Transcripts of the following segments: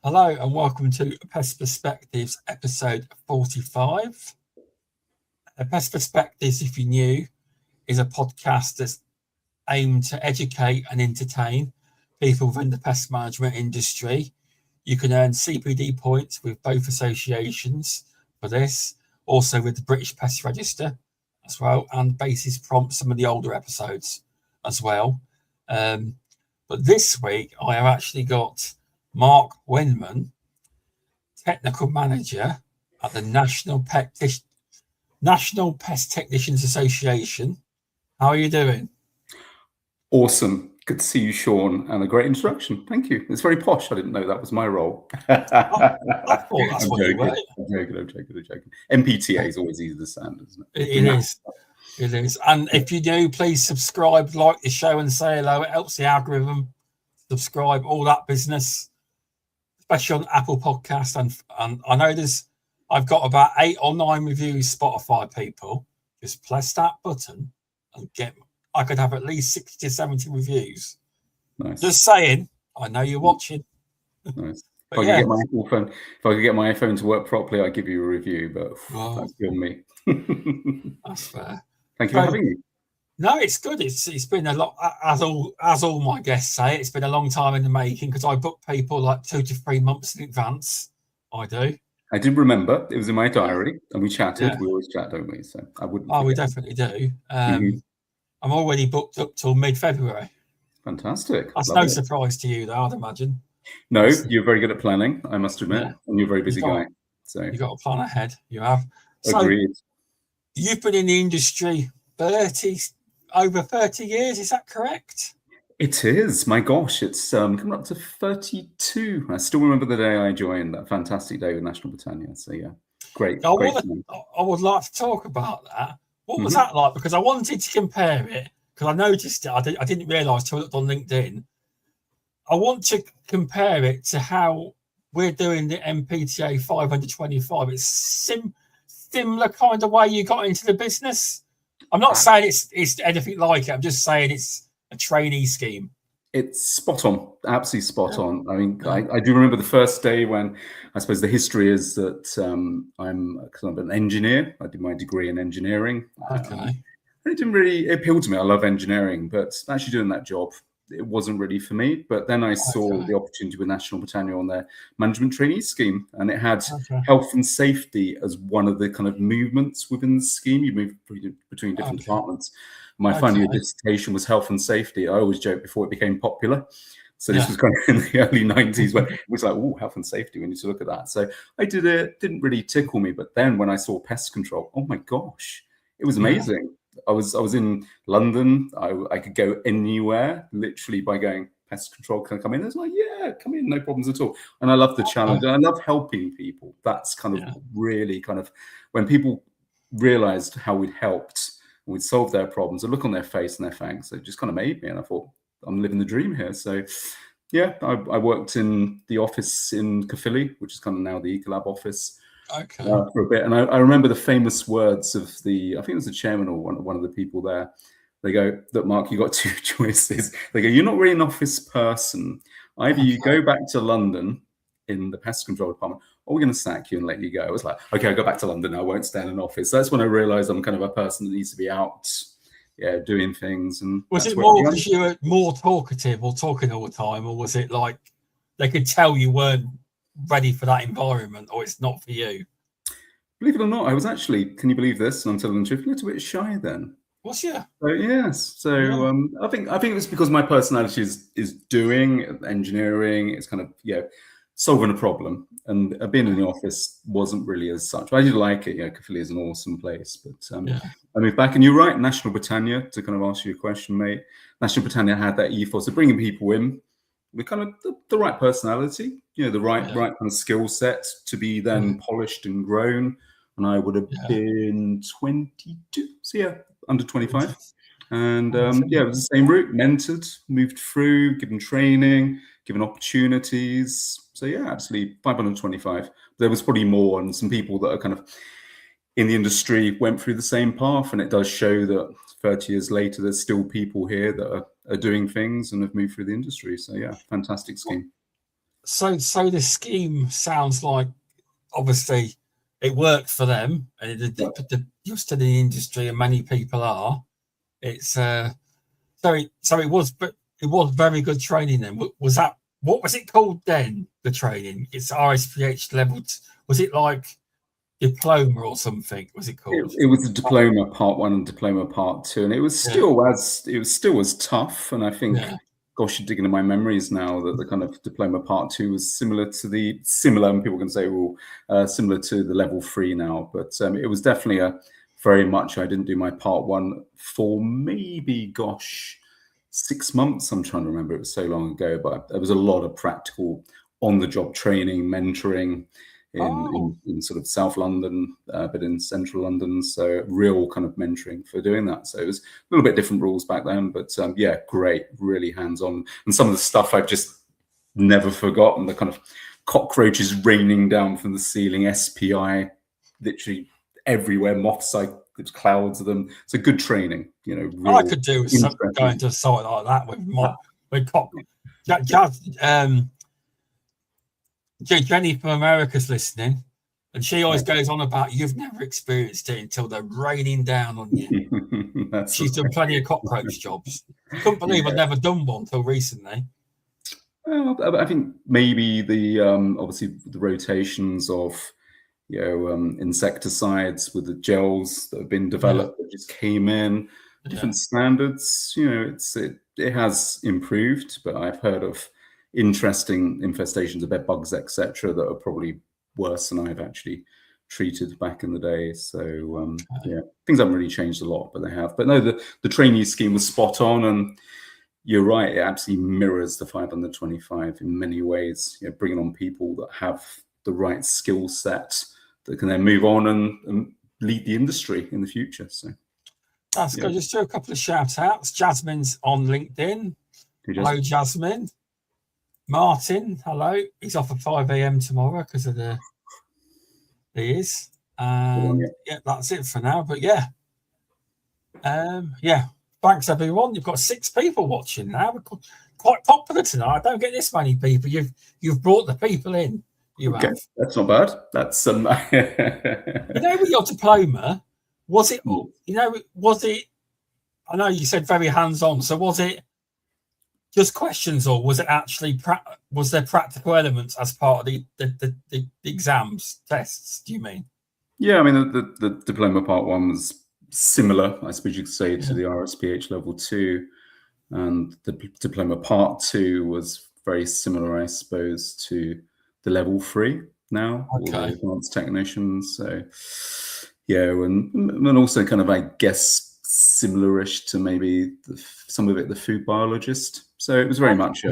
Hello and welcome to Pest Perspectives episode 45. Pest Perspectives, if you're new, is a podcast that's aimed to educate and entertain people within the pest management industry. You can earn CPD points with both associations for this, also with the British Pest Register as well, and basis prompts some of the older episodes as well. But this week I have actually got Mark Wenman, Technical Manager at the National Pest Technicians Association. How are you doing? Awesome. Good to see you, Sean, and a great introduction. Thank you. It's very posh. I didn't know that was my role. I thought that's what you were. I'm joking. Npta is always easy to stand, isn't it? It is. And if you do, please subscribe, like the show, and say hello. It helps the algorithm. Subscribe, all that business, especially on Apple Podcast. And I know I've got about 8 or 9 reviews, Spotify people. Just press that button and I could have at least 60 to 70 reviews. Nice. Just saying, I know you're watching. Nice. If I could get my iPhone to work properly, I'd give you a review, but that's beyond me. That's fair. Thank you for having me. No, it's good. It's been a lot, as all my guests say, it's been a long time in the making because I book people like 2 to 3 months in advance. I do. I did remember. It was in my diary and we chatted. Yeah. We always chat, don't we? So I wouldn't forget. We definitely do. I'm already booked up till mid-February. Fantastic. That's no surprise to you, though, I'd imagine. No, you're very good at planning, I must admit. Yeah. And you're a very busy guy. So you've got to plan ahead. You have. Agreed. So you've been in the industry over 30 years, is that correct? It is. My gosh, it's coming up to 32. I still remember the day I joined, that fantastic day with National Britannia. So yeah, great. I would like to talk about that. What was that like? Because I wanted to compare it, because I noticed it. I didn't realise till I looked on LinkedIn. I want to compare it to how we're doing the Npta 525. It's similar kind of way you got into the business. I'm not saying it's anything like it. I'm just saying it's a trainee scheme. It's spot on, absolutely spot on. I mean, I do remember the first day when, I suppose the history is that I'm kind of an engineer. I did my degree in engineering. Okay. It didn't really appeal to me. I love engineering, but actually doing that job, it wasn't really for me. But then I saw the opportunity with National Britannia on their management trainee scheme, and it had health and safety as one of the kind of movements within the scheme. You move between different departments. My final year dissertation was health and safety. I always joke before it became popular. So this was kind of in the early 90s when it was like, oh, health and safety, we need to look at that. So I did it, didn't really tickle me. But then when I saw pest control, oh my gosh, it was amazing. I was in London. I could go anywhere literally by going, pest control, can I come in? I was like, yeah, come in, no problems at all. And I love the challenge. And I love helping people. That's kind of really kind of when people realized how we'd helped, we'd solve their problems, the look on their face and their fangs, it just kind of made me. And I thought, I'm living the dream here. So yeah, I worked in the office in Caerphilly, which is kind of now the Ecolab office. For a bit. And I remember the famous words of I think it was the chairman or one of the people there. They go, look, Mark, you got 2 choices. They go, you're not really an office person. Either you go back to London in the pest control department, or we're going to sack you and let you go. I was like, okay, I'll go back to London. I won't stay in an office. That's when I realized I'm kind of a person that needs to be out, doing things. And was it more because you were more talkative or talking all the time, or was it like they could tell you weren't ready for that environment, or it's not for you? Believe it or not, I was actually, can you believe this? And I'm telling the truth, a little bit shy then. Was you? So, yes. So I think it was because my personality is doing engineering. It's kind of solving a problem, and being in the office wasn't really as such. I did like it. Caerphilly is an awesome place, but I moved back. And you're right, National Britannia. To kind of answer your question, mate, National Britannia had that ethos of bringing people in with kind of the right personality, the right kind of skill set to be then polished and grown. And I would have been 22, so under 25. And it was the same route, mentored, moved through, given training, given opportunities. So absolutely 525. There was probably more, and some people that are kind of in the industry went through the same path. And it does show that 30 years later, there's still people here that are doing things and have moved through the industry. So fantastic scheme. So the scheme sounds like, obviously it worked for them, and you're still in the industry, and many people are. It's so it was, but it was very good training then. Was that, what was it called then? The training, it's RSPH level. Was it like diploma or something? Was it called? It was a diploma part 1 and diploma part 2, and it was still as tough. And I think, gosh, you're digging in my memories now, that the kind of diploma part 2 was similar, and people can say, similar to the level 3 now. But it was definitely very much. I didn't do my part 1 for maybe, 6 months. I'm trying to remember. It was so long ago, but there was a lot of practical on-the-job training, mentoring in sort of South London, but in Central London. So real kind of mentoring for doing that. So it was a little bit different rules back then, but great, really hands-on. And some of the stuff I've just never forgotten, the kind of cockroaches raining down from the ceiling, SPI, literally everywhere, moths, there's clouds of them. So good training, real, I could do going to a site like that with Jenny from America's listening, and she always goes on about, you've never experienced it until they're raining down on you. She's done plenty of cockroach jobs. I couldn't believe I'd never done one until recently. Well, I think maybe the obviously the rotations of insecticides with the gels that have been developed that just came in, different standards. It has improved, but I've heard of interesting infestations of bed bugs, etc., that are probably worse than I've actually treated back in the day. So things haven't really changed a lot, but they have. But no, the trainee scheme was spot on, and you're right, it absolutely mirrors the 525 in many ways. Bringing on people that have the right skill set that can then move on and lead the industry in the future. So that's good. Just do a couple of shout outs. Jasmine's on LinkedIn. Hello, Jasmine. Martin, hello. He's off at 5 a.m. tomorrow because of he is. And that's it for now. But thanks everyone. You've got 6 people watching now. We're quite popular tonight. I don't get this many people. You've brought the people in. You have. That's not bad. That's with your diploma, was it? Was it? I know you said very hands-on. So was it just questions, or was it actually was there practical elements as part of the exams, tests? Do you mean? Yeah, I mean the diploma part 1 was similar, I suppose you could say, to the RSPH level 2, and the diploma part 2 was very similar, I suppose, to the level 3 now, all the advanced technicians. So and also kind of, I guess, similar-ish to maybe some of it the food biologist. So it was very much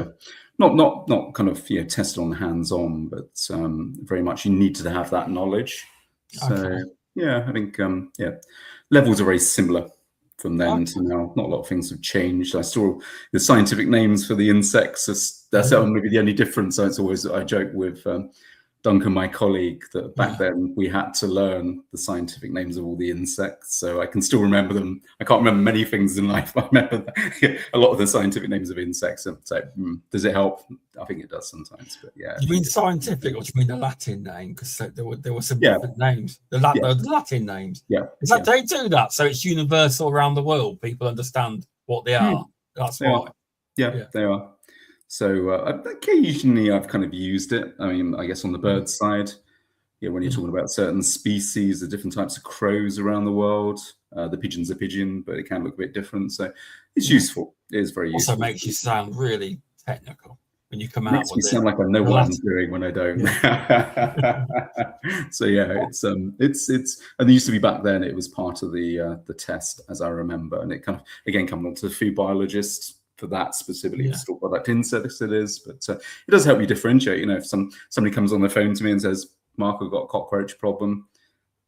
not kind of tested on hands-on, but very much you need to have that knowledge. So I think levels are very similar from then to now. Not a lot of things have changed. I saw the scientific names for the insects. That's maybe the only difference. So it's always, I joke with Duncan, my colleague, that back then we had to learn the scientific names of all the insects. So I can still remember them. I can't remember many things in life, but I remember a lot of the scientific names of insects. So does it help? I think it does sometimes. But you mean scientific, or do you mean the Latin name? Because there were some different names. The Latin names. Yeah. Is that they do that? So it's universal around the world. People understand what they are. That's why. Yeah, they are. So occasionally I've kind of used it. I mean, I guess on the bird side, when you're talking about certain species, the different types of crows around the world, the pigeon's a pigeon, but it can look a bit different. So it's useful. It is very useful. Also makes you sound really technical when you come out with it. Makes me sound like I know what I'm doing when I don't. So it's and it used to be back then. It was part of the test, as I remember, and it kind of again coming on to the food biologist. For that specifically, store product insects it is, but it does help you differentiate. If somebody comes on the phone to me and says, "Mark, I've got a cockroach problem,"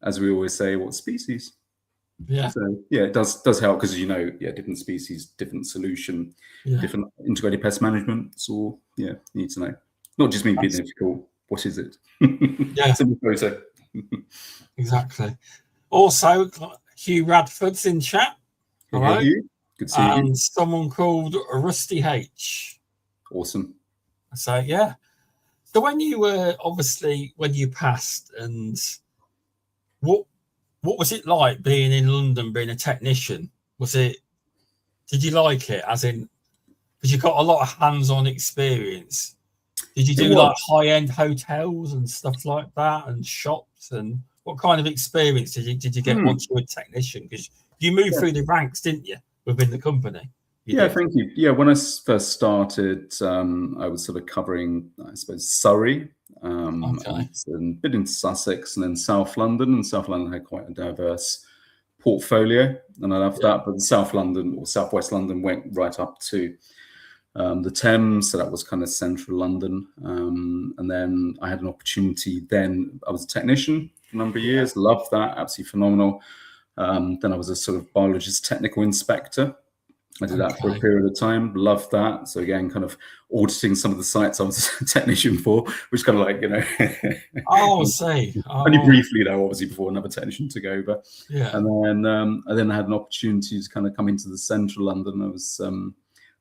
as we always say, what species? So it does help because different species, different solution, different integrated pest management. So you need to know. Not just me being difficult. What is it? Simple photo. Exactly. Also, Hugh Radford's in chat. All right. Hugh. Good to see you. Someone called Rusty H. Awesome. So So when you were when you passed, and what was it like being in London, being a technician? Did you like it? As in, because you got a lot of hands-on experience. Did you do like high-end hotels and stuff like that, and shops? And what kind of experience did you get once you were a technician? Because you moved through the ranks, didn't you, within the company? Thank you. Yeah, when I first started, I was sort of covering, I suppose, Surrey, and a bit into Sussex, and then South London. And South London had quite a diverse portfolio, and I loved that. But South London or Southwest London went right up to the Thames, so that was kind of central London. And then I had an opportunity. Then I was a technician for a number of years. Loved that, absolutely phenomenal. Then I was a sort of biologist technical inspector. I did that for a period of time. Loved that. So again, kind of auditing some of the sites I was a technician for, which kind of like, only briefly though, obviously before another technician took over. And then I had an opportunity to kind of come into the central London. I was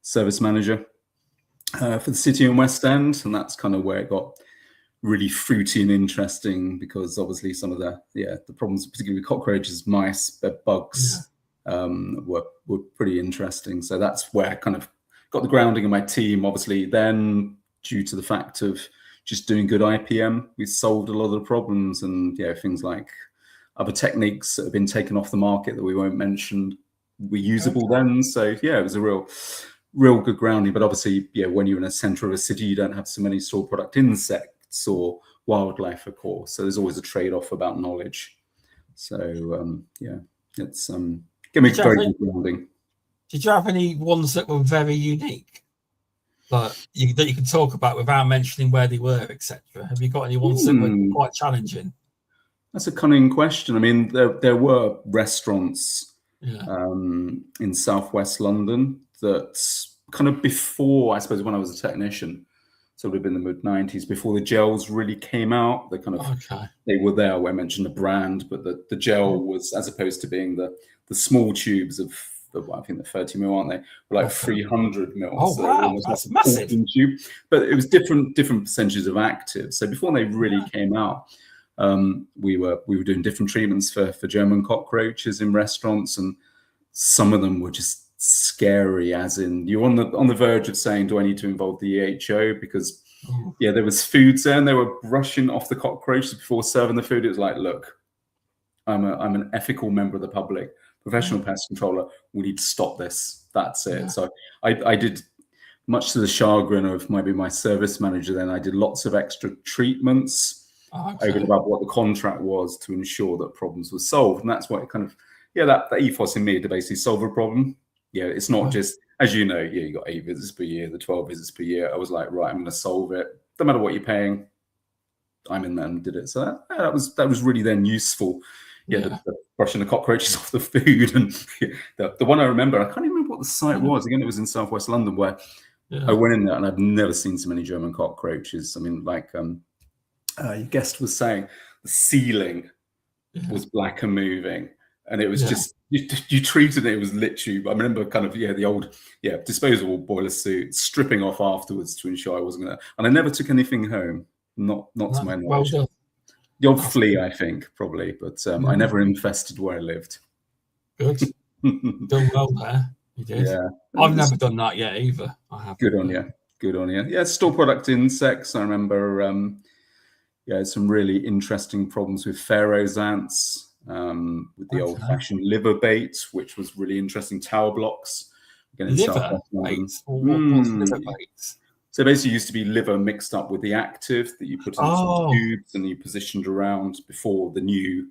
service manager for the City and West End, and that's kind of where it got really fruity and interesting, because obviously some of the problems, particularly with cockroaches, mice, bugs, were pretty interesting. So that's where I kind of got the grounding in my team. Obviously then, due to the fact of just doing good IPM, we solved a lot of the problems, and things like other techniques that have been taken off the market that we won't mention were usable then. So it was a real good grounding. But obviously, when you're in a centre of a city, you don't have so many store product insects or wildlife, of course. So there's always a trade-off about knowledge. So it's give me very good grounding. Did you have any ones that were very unique, that you can talk about without mentioning where they were, etc.? Have you got any ones that were quite challenging? That's a cunning question. I mean, there were restaurants in Southwest London that kind of before, I suppose, when I was a technician, so it would have been the mid-90s, before the gels really came out. They kind of they were there. Where I mentioned the brand, but the gel was, as opposed to being the small tubes of I think the 30 mil, aren't they? Were like 300 mil. Oh, so wow, that's massive. Tube. But it was different percentages of active. So before they really came out, we were doing different treatments for German cockroaches in restaurants, and some of them were just scary, as in you're on the verge of saying, do I need to involve the EHO? Because there was foods there and they were brushing off the cockroaches before serving the food. It was like, look, I'm an ethical member of the public, professional pest controller. We need to stop this. That's it. So I did, much to the chagrin of maybe my service manager then, I did lots of extra treatments over and above what the contract was to ensure that problems were solved. And that's what it kind of, that ethos in me to basically solve a problem. It's not just, as you know, you got 8 visits per year, the 12 visits per year. I was like, right, I'm going to solve it. No matter what you're paying, I'm in there and did it. So that was really then useful. The brushing the cockroaches off the food. And the one I remember, I can't even remember what the site was. Again, it was in Southwest London, where I went in there and I've never seen so many German cockroaches. I mean, like your guest was saying, the ceiling was black and moving. And it was just, you treated it was literally, I remember kind of, the old, disposable boiler suit, stripping off afterwards to ensure I wasn't going to, and I never took anything home, not to my knowledge. Well, the odd flea, I think, probably, but I never infested where I lived. Good. Done well there. You did. Yeah. I've never done that yet either. I have. Good on you. Good on you. Yeah, store product insects. I remember, some really interesting problems with Pharaoh's ants. With the old-fashioned liver bait, which was really interesting. Tower blocks. Again, liver baits? What's liver baits? So basically, it used to be liver mixed up with the active that you put into some tubes and you positioned around before the new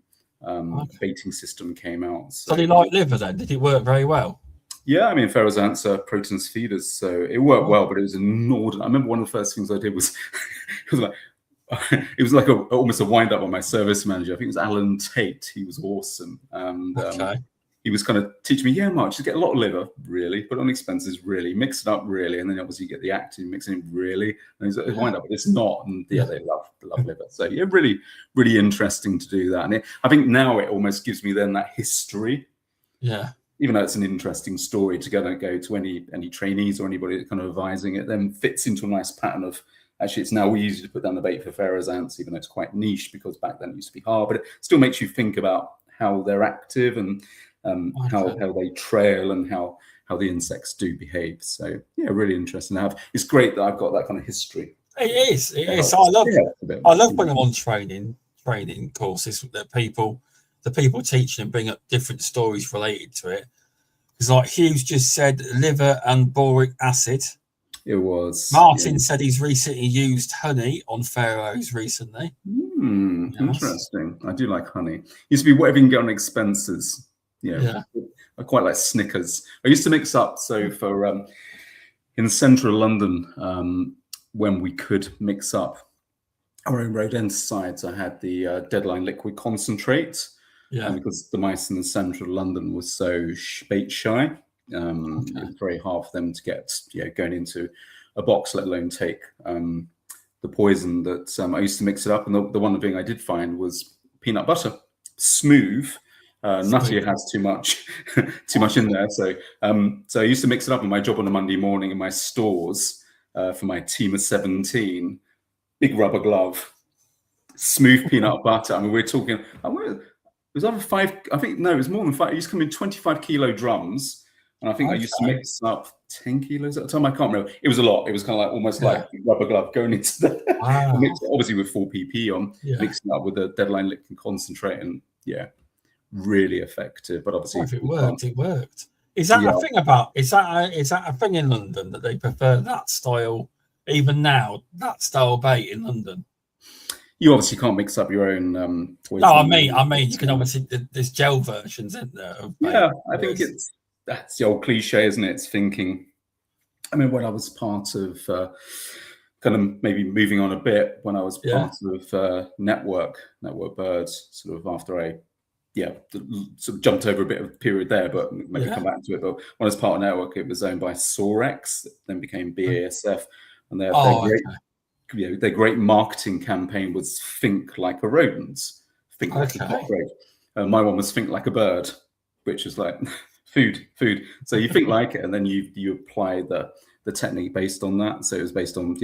baiting system came out. So they like liver then? Did it work very well? Yeah, I mean, Pharaoh's ants are proteinous feeders, so it worked well, but it was inordinate. I remember one of the first things I did was it was like almost a wind up on my service manager. I think it was Alan Tate. He was awesome. And he was kind of teaching me, Mark, just get a lot of liver, really, put on expenses, really, mix it up, really. And then obviously you get the active, mixing it, really. And he's like, wind up, but it's not. And they love liver. So really, really interesting to do that. And I think now it almost gives me then that history. Yeah. Even though it's an interesting story to go to any trainees or anybody that's kind of advising it, then fits into a nice pattern of Actually, it's now easy to put down the bait for Pharaoh's ants, even though it's quite niche, because back then it used to be hard. But it still makes you think about how they're active and how they trail and how the insects do behave. So yeah, really interesting to have. It's great that I've got that kind of history. It is. I love when I'm on training courses that the people teaching bring up different stories related to it. Because like Hughes just said, liver and boric acid. It was. Martin said he's recently used honey on Pharaohs recently. Yes. Interesting. I do like honey. Used to be whatever you can get on expenses. Yeah. I quite like Snickers. I used to mix up. So for in central London, when we could mix up our own rodenticides, I had the Deadline liquid concentrate. Yeah. Because the mice in the central London was so bait shy. It was very hard for them to get going into a box, let alone take the poison. That I used to mix it up, and the one thing I did find was peanut butter, smooth. Nutty has too much in there, so I used to mix it up in my job on a Monday morning in my stores for my team of 17. Big rubber glove, smooth peanut butter. I mean, we're talking. It was over 5. I think no, it was more than 5. It used to come in 25 kilo drums. And I think I used to mix up 10 kilos at a time. I can't remember. It was a lot. It was kind of like almost like rubber glove going into the obviously with full PP on, mixing up with the Deadline liquid concentrate, and really effective. But obviously, if it worked, it worked. Is that a thing about? Is that a thing in London that they prefer that style even now? That style bait in London. You obviously can't mix up your own. No, I mean, you can obviously. There's gel versions in there. I think that's the old cliche, isn't it? It's thinking. I mean, when I was part of kind of maybe moving on a bit, when I was part of Network Birds, sort of after I sort of jumped over a bit of a period there, but maybe come back to it. But when I was part of Network, it was owned by Sorex, then became BASF, and their great, their great marketing campaign was "Think like a rodent, think like a cockroach." My one was "Think like a bird," which is like food. So you think like it, and then you apply the technique based on that. So it was based on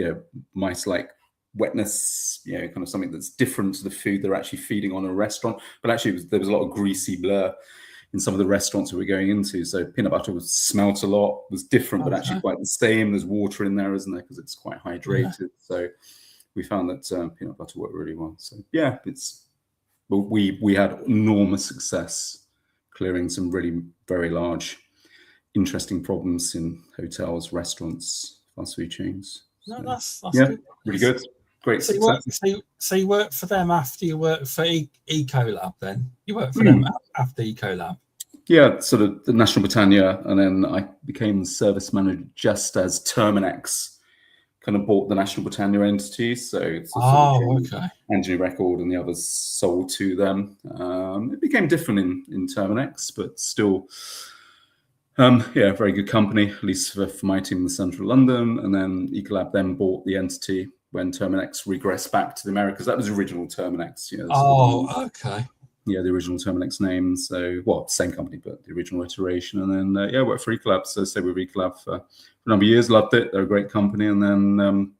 mice like wetness, kind of something that's different to the food they're actually feeding on a restaurant. But actually, there was a lot of greasy blur in some of the restaurants we were going into. So peanut butter smelt a lot, was different, but actually quite the same. There's water in there, isn't there? Because it's quite hydrated. So we found that peanut butter worked really well. So we had enormous success clearing some really very large, interesting problems in hotels, restaurants, fast food chains. No, that's good. Really good. Great success. So you worked for them after you worked for Ecolab then? You worked for them after Ecolab? Yeah, sort of the National Britannia, and then I became service manager just as Terminex kind of bought the National Britannia entity. So Engineering Record and the others sold to them. It became different in Terminex, but still, very good company, at least for my team in central London. And then Ecolab then bought the entity when Terminex regressed back to the Americas. That was original Terminex. Yeah, the original Terminex name. So, same company, but the original iteration. And then, worked for Ecolab. So I stayed with Ecolab for a number of years, loved it. They're a great company. And then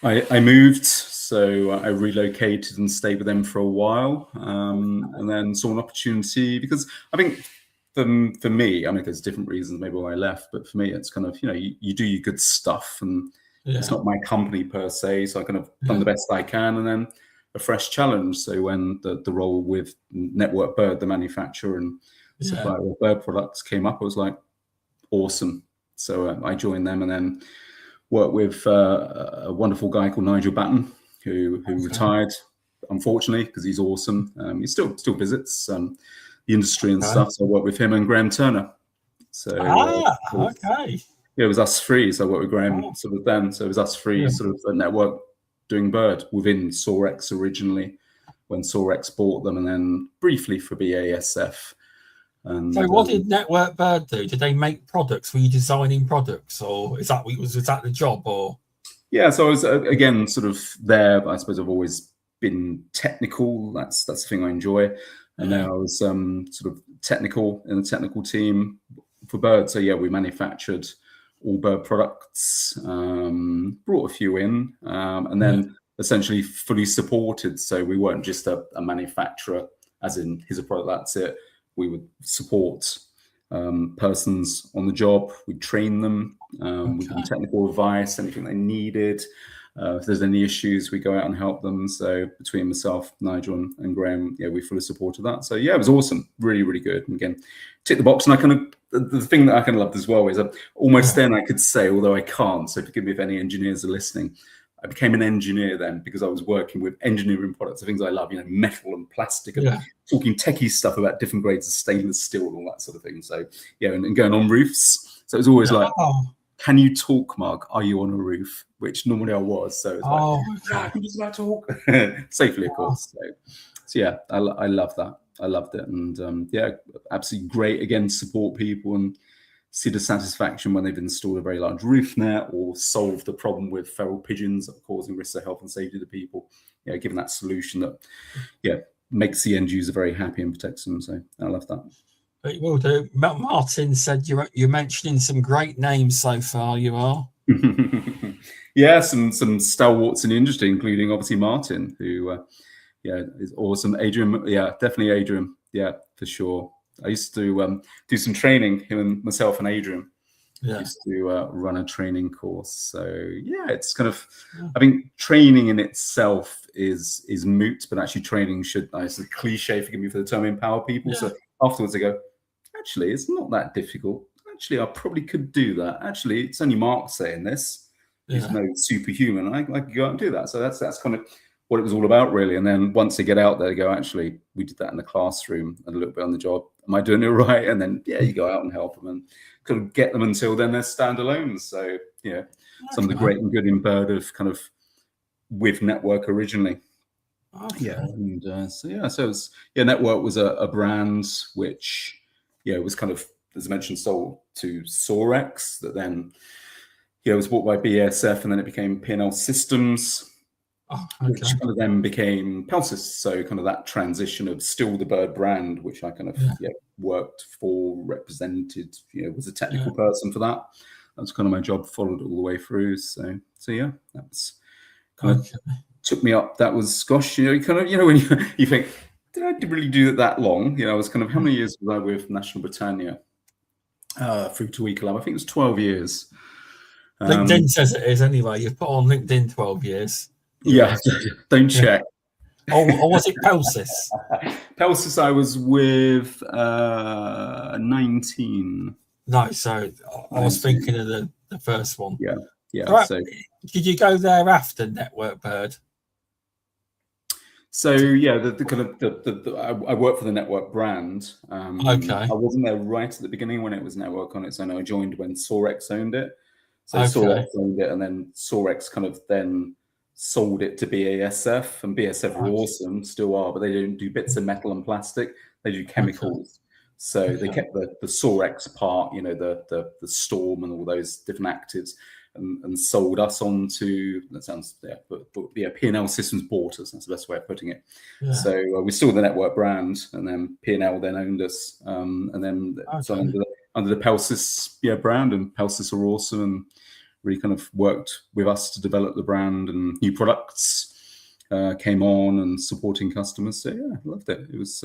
I moved. So I relocated and stayed with them for a while. And then saw an opportunity, because I think for me, I mean, there's different reasons maybe why I left, but for me, it's kind of, you do your good stuff, and it's not my company per se. So I kind of done the best I can, and then a fresh challenge. So when the role with Network Bird, the manufacturer and supplier of bird products, came up, I was like, awesome. So I joined them, and then worked with a wonderful guy called Nigel Batten, who retired, unfortunately, because he's awesome. He still visits the industry and stuff. So I worked with him and Graham Turner. So it was us three. So I worked with Graham sort of then. So it was us three, sort of a network doing bird within Sorex originally, when Sorex bought them, and then briefly for BASF. And so what did Network Bird do? Did they make products? Were you designing products, or was that the job? Or so I was again sort of there. I suppose I've always been technical. That's the thing I enjoy. And now I was sort of technical in the technical team for birds. So we manufactured all bird products, brought a few in, and then essentially fully supported. So we weren't just a manufacturer, as in here's a product, that's it. We would support persons on the job. We'd train them. We'd give them technical advice, anything they needed. If there's any issues, we go out and help them. So between myself, Nigel, and Graham, we fully supported that. So it was awesome, really, really good. And again, tick the box. And I kind of, the thing that I kind of loved as well is almost then I could say, although I can't, so forgive me if any engineers are listening, I became an engineer then because I was working with engineering products, the things I love, metal and plastic, and talking techie stuff about different grades of stainless steel and all that sort of thing. So and going on roofs. So it was always like, can you talk, Mark? Are you on a roof? Which normally I was. So it's I can just about talk safely, of course. So I love that. I loved it, and absolutely great. Again, support people and see the satisfaction when they've installed a very large roof net or solved the problem with feral pigeons that are causing risks of health and safety to people. Given that solution that makes the end user very happy and protects them. So I love that. It will do. Martin said you're mentioning some great names so far. You are. Some stalwarts in the industry, including obviously Martin, who is awesome. Adrian, definitely Adrian, for sure. I used to do some training, him and myself and Adrian. Used to run a training course. So it's kind of, I think training in itself is moot, but actually training should, it's a cliche, forgive me for the term, empower people. So afterwards I go, actually, it's not that difficult. Actually, I probably could do that. Actually, it's only Mark saying this. He's no superhuman. I could go out and do that. So that's kind of what it was all about, really. And then once they get out there, they go, actually, we did that in the classroom and a little bit on the job. Am I doing it right? And then, you go out and help them and kind of get them until then they're standalone. So, some of the great and good in bird of kind of with Network originally. And so it's, Network was a brand which, was kind of, as I mentioned, sold to Sorex, that then, was bought by BASF, and then it became P&L Systems, which kind of then became Pelsis. So kind of that transition of still the bird brand, which I kind of worked for, represented, was a technical person for that. That was kind of my job, followed it all the way through. So that's kind of took me up. That was, gosh, kind of, when you think, did I really do it that long? I was kind of, how many years was I with National Britannia? Through to Ecolab, I think it was 12 years. LinkedIn says it is anyway. You've put on LinkedIn 12 years. Don't check. Or was it Pelsis? Pelsis, I was with 19. No, so I was thinking of the first one. Right. So, did you go there after Network Bird? So the kind of I worked for the Network brand. I wasn't there right at the beginning when it was Network on its own. I joined when Sorex owned it. So Sorex owned it, and then Sorex kind of then sold it to BASF, and BASF were awesome, still are, but they don't do bits of metal and plastic. They do chemicals. So they kept the Sorex part, the Storm and all those different actives. And sold us on to, that sounds, but P&L Systems bought us. That's the best way of putting it. So we still the Network brand, and then P&L then owned us, and then so under the Pelsis brand, and Pelsis are awesome and really kind of worked with us to develop the brand, and new products came on and supporting customers. So I loved it. It was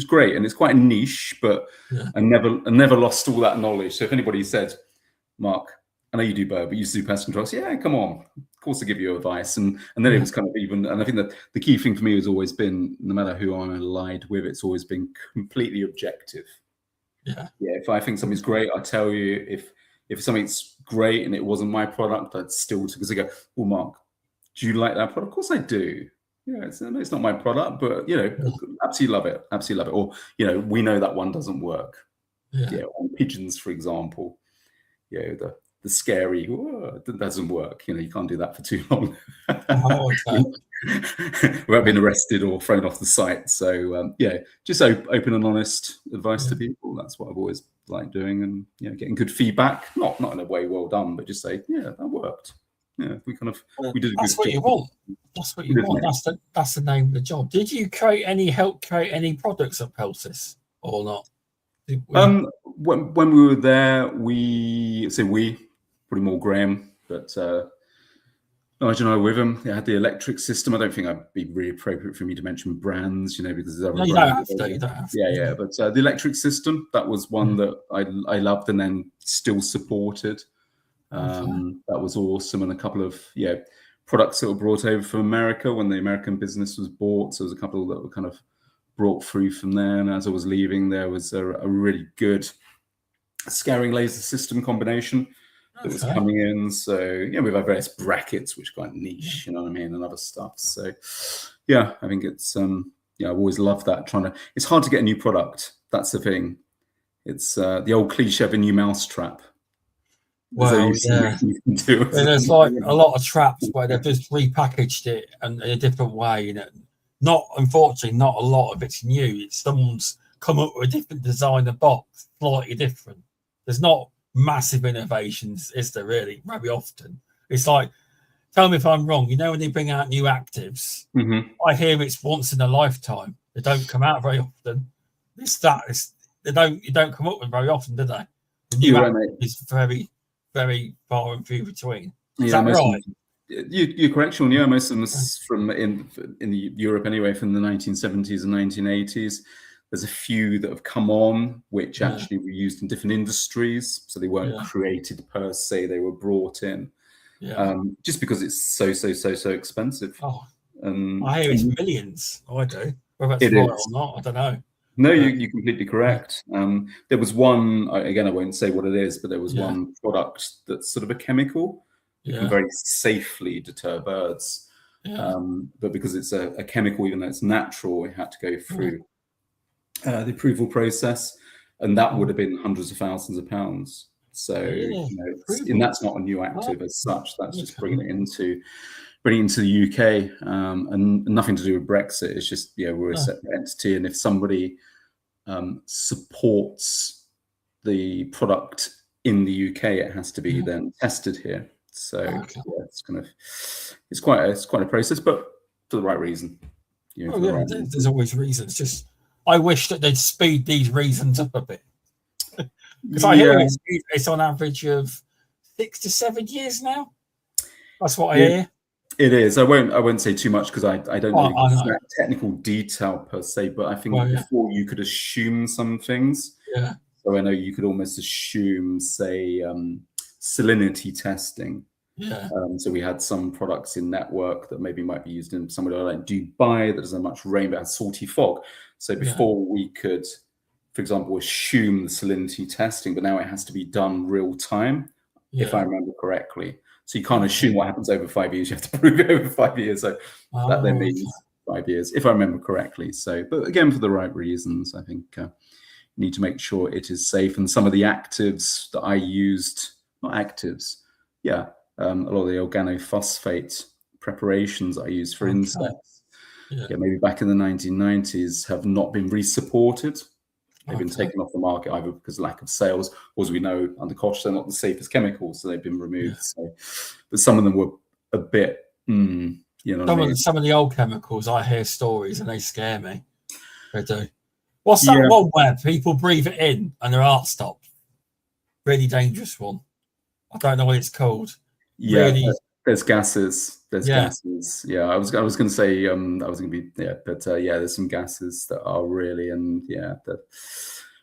great, and it's quite a niche, but I never lost all that knowledge. So if anybody said, Mark, I know you do bird, but you do pest controls. Yeah, come on. Of course, I give you advice. And then it was kind of even, and I think that the key thing for me has always been, no matter who I'm allied with, it's always been completely objective. If I think something's great, I tell you. If something's great and it wasn't my product, I'd still, because they go, well, Mark, do you like that product? Of course I do. It's not my product, but absolutely love it. Absolutely love it. Or we know that one doesn't work. On pigeons, for example, the scary, that doesn't work. You can't do that for too long without being arrested or thrown off the site. So just open and honest advice to people. That's what I've always liked doing, and getting good feedback. Not in a way well done, but just say, that worked. We did a good job. That's what you want. That's what you want. That's the name of the job. Did you help create any products at Pelsis or not? When we were there, probably more Graham, but Nigel and I with him. They had the electric system. I don't think I'd be really appropriate for me to mention brands, because there's other brands. You don't have to. You don't have to. Yeah. But the electric system, that was one that I loved and then still supported. That was awesome. And a couple of products that were brought over from America when the American business was bought. So there was a couple that were kind of brought through from there. And as I was leaving, there was a really good scaring laser system combination that was coming in. So we've had various brackets, which are quite niche, you know what I mean, and other stuff. So I think it's I've always loved that. It's hard to get a new product. That's the thing. It's the old cliche of a new mousetrap. Well, there's like a lot of traps where they've just repackaged it in a different way. Unfortunately, not a lot of it's new. It's someone's come up with a different designer box, slightly different. There's not massive innovations, is there really? Very often. It's like, tell me if I'm wrong, when they bring out new actives, I hear it's once in a lifetime. They don't come out very often. You don't come up with very often, do they? The new active is very, very far and few between. Is that right? You're correct, Sean. Yeah, most of them from in Europe anyway, from the 1970s and 1980s. There's a few that have come on, which actually were used in different industries. So they weren't created per se, they were brought in. Just because it's so expensive. Oh, I hear it's millions. I do. Whether that's right or not, I don't know. No, you're completely correct. There was one, again, I won't say what it is, but there was one product that's sort of a chemical. You can very safely deter birds. But because it's a chemical, even though it's natural, it had to go through the approval process, and that would have been hundreds of thousands of pounds. So and that's not a new active as such. That's just bringing it into the UK, and nothing to do with Brexit. It's just we're a separate entity, and if somebody supports the product in the UK, it has to be then tested here. So it's quite a process, but for the right reason. There's always reasons. Just I wish that they'd speed these reasons up a bit, because I hear it's on average of 6 to 7 years now. That's what I hear. It is. I won't say too much because I don't know the technical detail per se, but I think before you could assume some things. So I know you could almost assume, say, salinity testing. So we had some products in network that maybe might be used in somewhere like Dubai that doesn't have much rain but has salty fog. So before we could, for example, assume the salinity testing, but now it has to be done real time, if I remember correctly. So you can't assume what happens over 5 years. You have to prove it over 5 years. So that then means 5 years, if I remember correctly. So, but again, for the right reasons, I think you need to make sure it is safe. And some of the actives that I used, not actives, a lot of the organophosphate preparations I used for insects, maybe back in the 1990s, have not been resupported. They've been taken off the market either because of lack of sales, or as we know, under Koch, they're not the safest chemicals, so they've been removed. So, but some of them were a bit, some of the old chemicals, I hear stories and they scare me. They do. What's that one where people breathe it in and their heart stops? Really dangerous one. I don't know what it's called. There's gases. There's gases. I was going to say there's some gases that are really, and that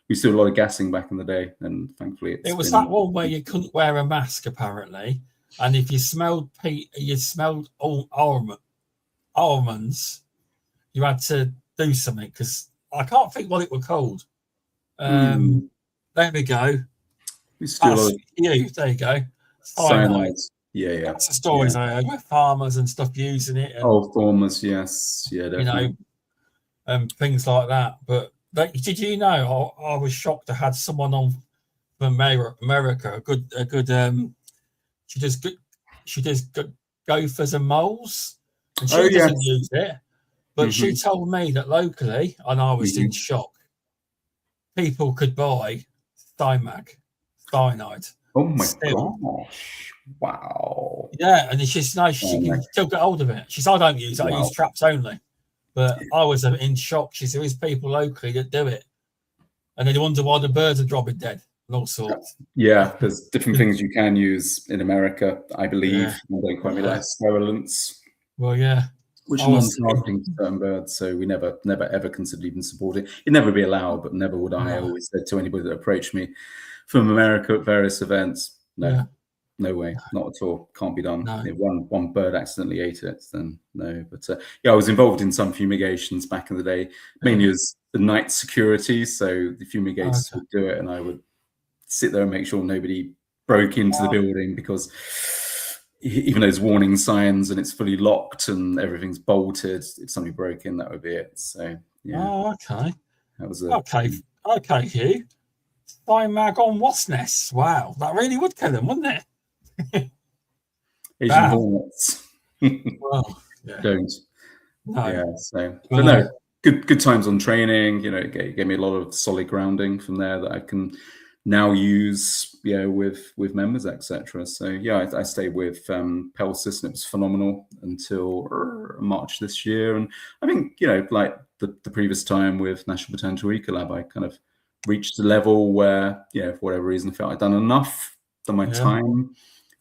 we used to do a lot of gassing back in the day, and thankfully it was that one where you couldn't wear a mask apparently, and if you smelled almonds, you had to do something, because I can't think what it was called. There we go. There you go. Cyanide. That's the stories I heard with farmers and stuff using it. And, farmers, yes. Yeah, definitely. Things like that. But did you know, I was shocked. I had someone on from America, a good she does gophers and moles, and she doesn't use it. But she told me that locally, and I was in shock, people could buy cyanide. Oh my gosh. Wow. Yeah, and she can still get hold of it. She said, I don't use it, I use traps only. But I was in shock. She said, there's people locally that do it. And they wonder why the birds are dropping dead. and all sorts. Yeah, there's different things you can use in America, I believe. Don't quote me, like sterilants. Well, yeah. Which are non-targeting to certain birds, so we never ever considered even supporting. It'd never be allowed, but never would I. I always said to anybody that approached me from America at various events, no way, not at all, can't be done. No. If one bird accidentally ate it, then no. But yeah, I was involved in some fumigations back in the day, mainly as the night security. So the fumigators would do it, and I would sit there and make sure nobody broke into the building, because even those warning signs and it's fully locked and everything's bolted, if somebody broke in, that would be it. So yeah. Oh, okay. That was okay, Hugh. Mag on wasp nests. Wow, that really would kill them, wouldn't it? Asian hornets. Well, don't. No. Yeah. So, but no, good times on training. You know, it gave me a lot of solid grounding from there that I can now use, with members, etc. So yeah, I stayed with Pelsis, and it was phenomenal until March this year. And I think, like the previous time with National Britannia Ecolab, I kind of reached a level where, for whatever reason, I felt I'd done enough, done my time.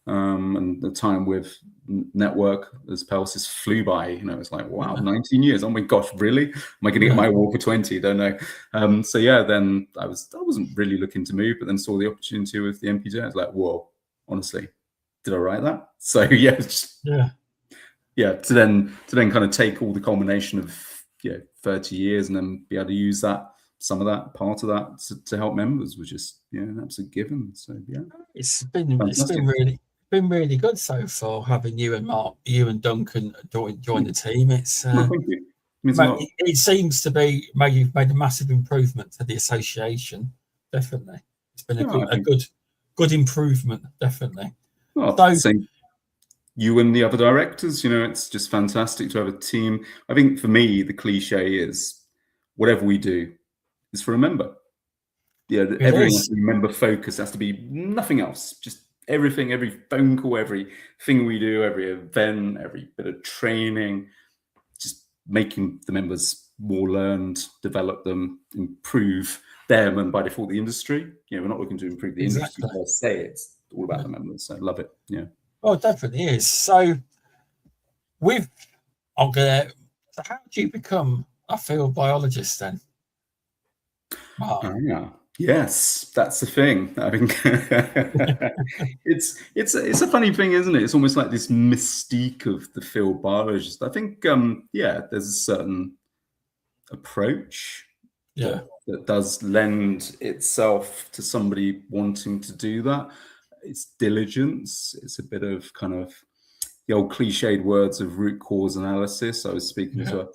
And the time with network as Pelsis flew by. It's like, wow, 19 years. Oh my gosh, really? Am I going to get my award for 20? Don't know. So yeah, then I wasn't really looking to move, but then saw the opportunity with the Npta. I was like, whoa, honestly, did I write that? So yeah, to then kind of take all the culmination of 30 years and then be able to use that, some of that, part of that to help members was just an absolute given. So yeah, it's been really good so far, having you and Mark, you and Duncan join the team. It's thank you. It seems to be you've made a massive improvement to the association. Definitely, it's been a good improvement. Definitely. Well, same. You and the other directors, it's just fantastic to have a team. I think for me, the cliche is whatever we do is for a member. Everything has to be member focused. Has to be nothing else. Just everything, every phone call, everything we do, every event, every bit of training, just making the members more learned, develop them, improve them, and by default the industry. We're not looking to improve the industry per se. It's all about the members. So I love it. Yeah. Oh, it definitely is. So how do you become a field biologist then? Yes, that's the thing. I think it's a funny thing, isn't it? It's almost like this mystique of the field biologist. I think there's a certain approach that does lend itself to somebody wanting to do that. It's diligence. It's a bit of kind of the old cliched words of root cause analysis. I was speaking to a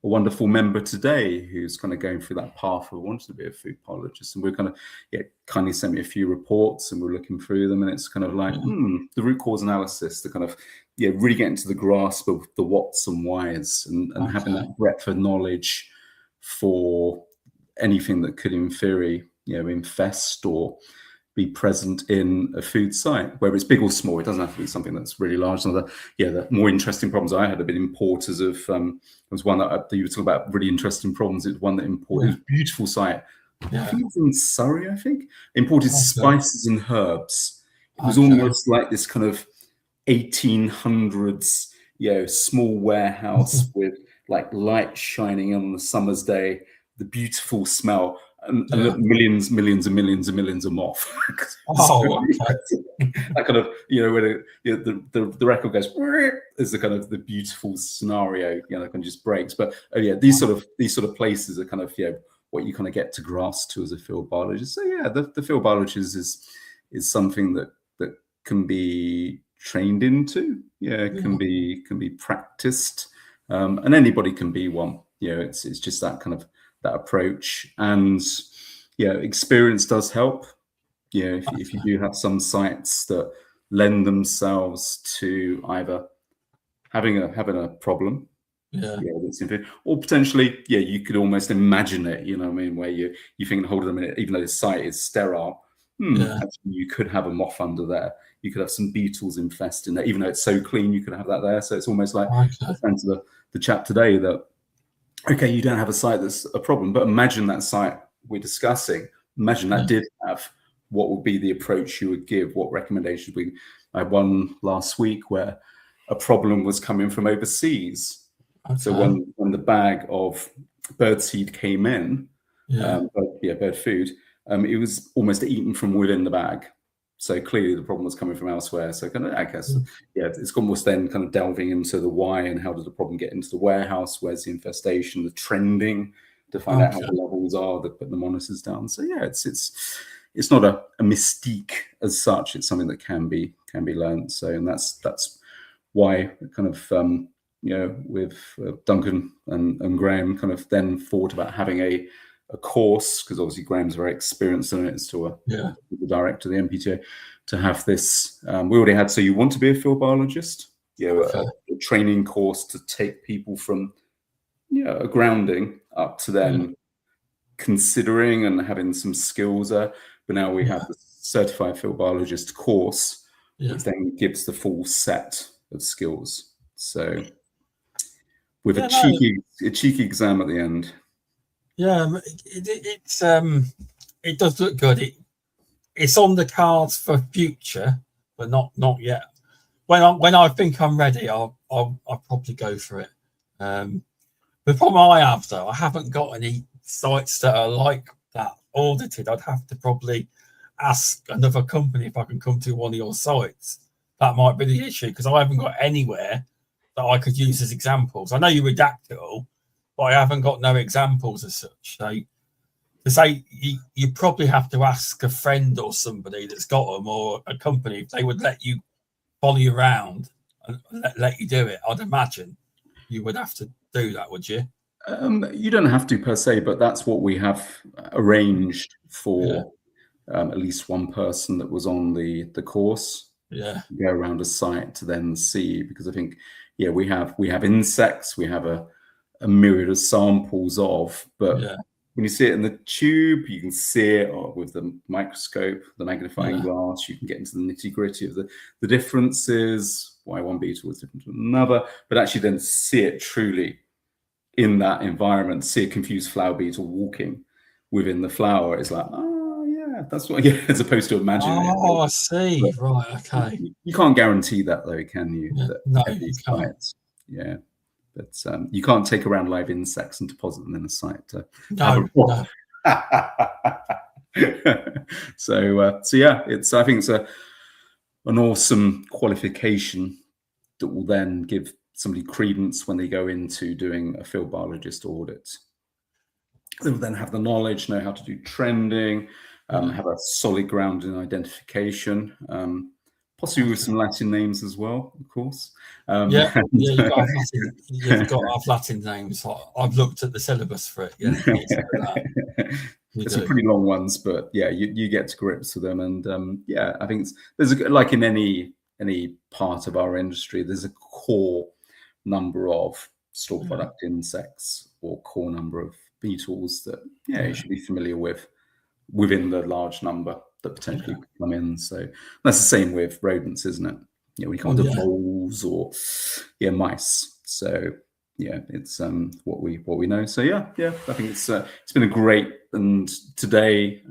wonderful member today who's kind of going through that path of wanting to be a food biologist, and we're kind of kindly sent me a few reports and we're looking through them, and it's kind of like the root cause analysis, the kind of really getting to the grasp of the whats and whys, and having that breadth of knowledge for anything that could in theory infest or be present in a food site, whether it's big or small. It doesn't have to be something that's really large. Some of the more interesting problems I had have been importers of. There was one that you were talking about really interesting problems. It was one that imported a beautiful site. I think it was in Surrey. I think imported spices and herbs. It was almost like this kind of 1800s, small warehouse with like light shining on the summer's day, the beautiful smell. And millions of moth. That kind of, where the record goes, is the kind of the beautiful scenario, kind of just breaks. But these sort of places are kind of what you kind of get to grasp to as a field biologist. So the field biologist is something that can be trained into. Can be practiced, and anybody can be one. It's just that kind of that approach, and experience does help. If you do have some sites that lend themselves to either having a problem, or potentially you could almost imagine it, where you think, hold on a minute, even though the site is sterile, actually you could have a moth under there, you could have some beetles infested in there, even though it's so clean, you could have that there. So it's almost like to the chat today that you don't have a site that's a problem, but imagine that site we're discussing, imagine that did have what would be the approach you would give, what recommendations I had one last week where a problem was coming from overseas. Okay. So when the bag of birdseed came in, bird food, it was almost eaten from within the bag. So clearly the problem was coming from elsewhere. So kind of, I guess, it's almost then kind of delving into the why and how did the problem get into the warehouse? Where's the infestation, the trending to find out how the levels are, that put the monitors down. So yeah, it's not a mystique as such. It's something that can be learned. So, and that's why kind of, with Duncan and Graham kind of then thought about having a course, because obviously Graham's very experienced in it, as to the director of the Npta, to have this. We already had, so you want to be a field biologist, a training course to take people from a grounding up to then considering and having some skills there. But now we have the certified field biologist course, which then gives the full set of skills. So with a cheeky exam at the end. Yeah, it does look good. It's on the cards for future, but not yet. When I think I'm ready, I'll probably go for it. The problem I have, though, I haven't got any sites that are like that audited. I'd have to probably ask another company if I can come to one of your sites. That might be the issue, because I haven't got anywhere that I could use as examples. I know you redact it all, but I haven't got no examples as such. So to say, you probably have to ask a friend or somebody that's got them, or a company, if they would let you follow you around and let you do it. I'd imagine you would have to do that, would you? You don't have to per se, but that's what we have arranged for at least one person that was on the course. Yeah, go around a site to then see, because I think we have insects, we have a myriad of samples of, but when you see it in the tube, you can see it with the microscope, the magnifying glass. You can get into the nitty gritty of the differences, why one beetle is different to another, but actually then see it truly in that environment. See a confused flower beetle walking within the flower is like, that's what, as opposed to imagining it. Oh, I see. But right, okay. You can't guarantee that, though, can you? No, you can't. Yeah, but you can't take around live insects and deposit them in a site to no. So yeah, I think it's an awesome qualification that will then give somebody credence when they go into doing a field biologist audit. They will then have the knowledge, know how to do trending, have a solid ground in identification, possibly with some Latin names as well, of course. You've got to have Latin names. I've looked at the syllabus for it. There's some pretty long ones, but you get to grips with them. And I think there's like in any part of our industry, there's a core number of store product insects or core number of beetles that you should be familiar with within the large number that potentially come in. So that's the same with rodents, isn't it? We can't do voles or mice. So it's what we know. So I think it's been a great, and today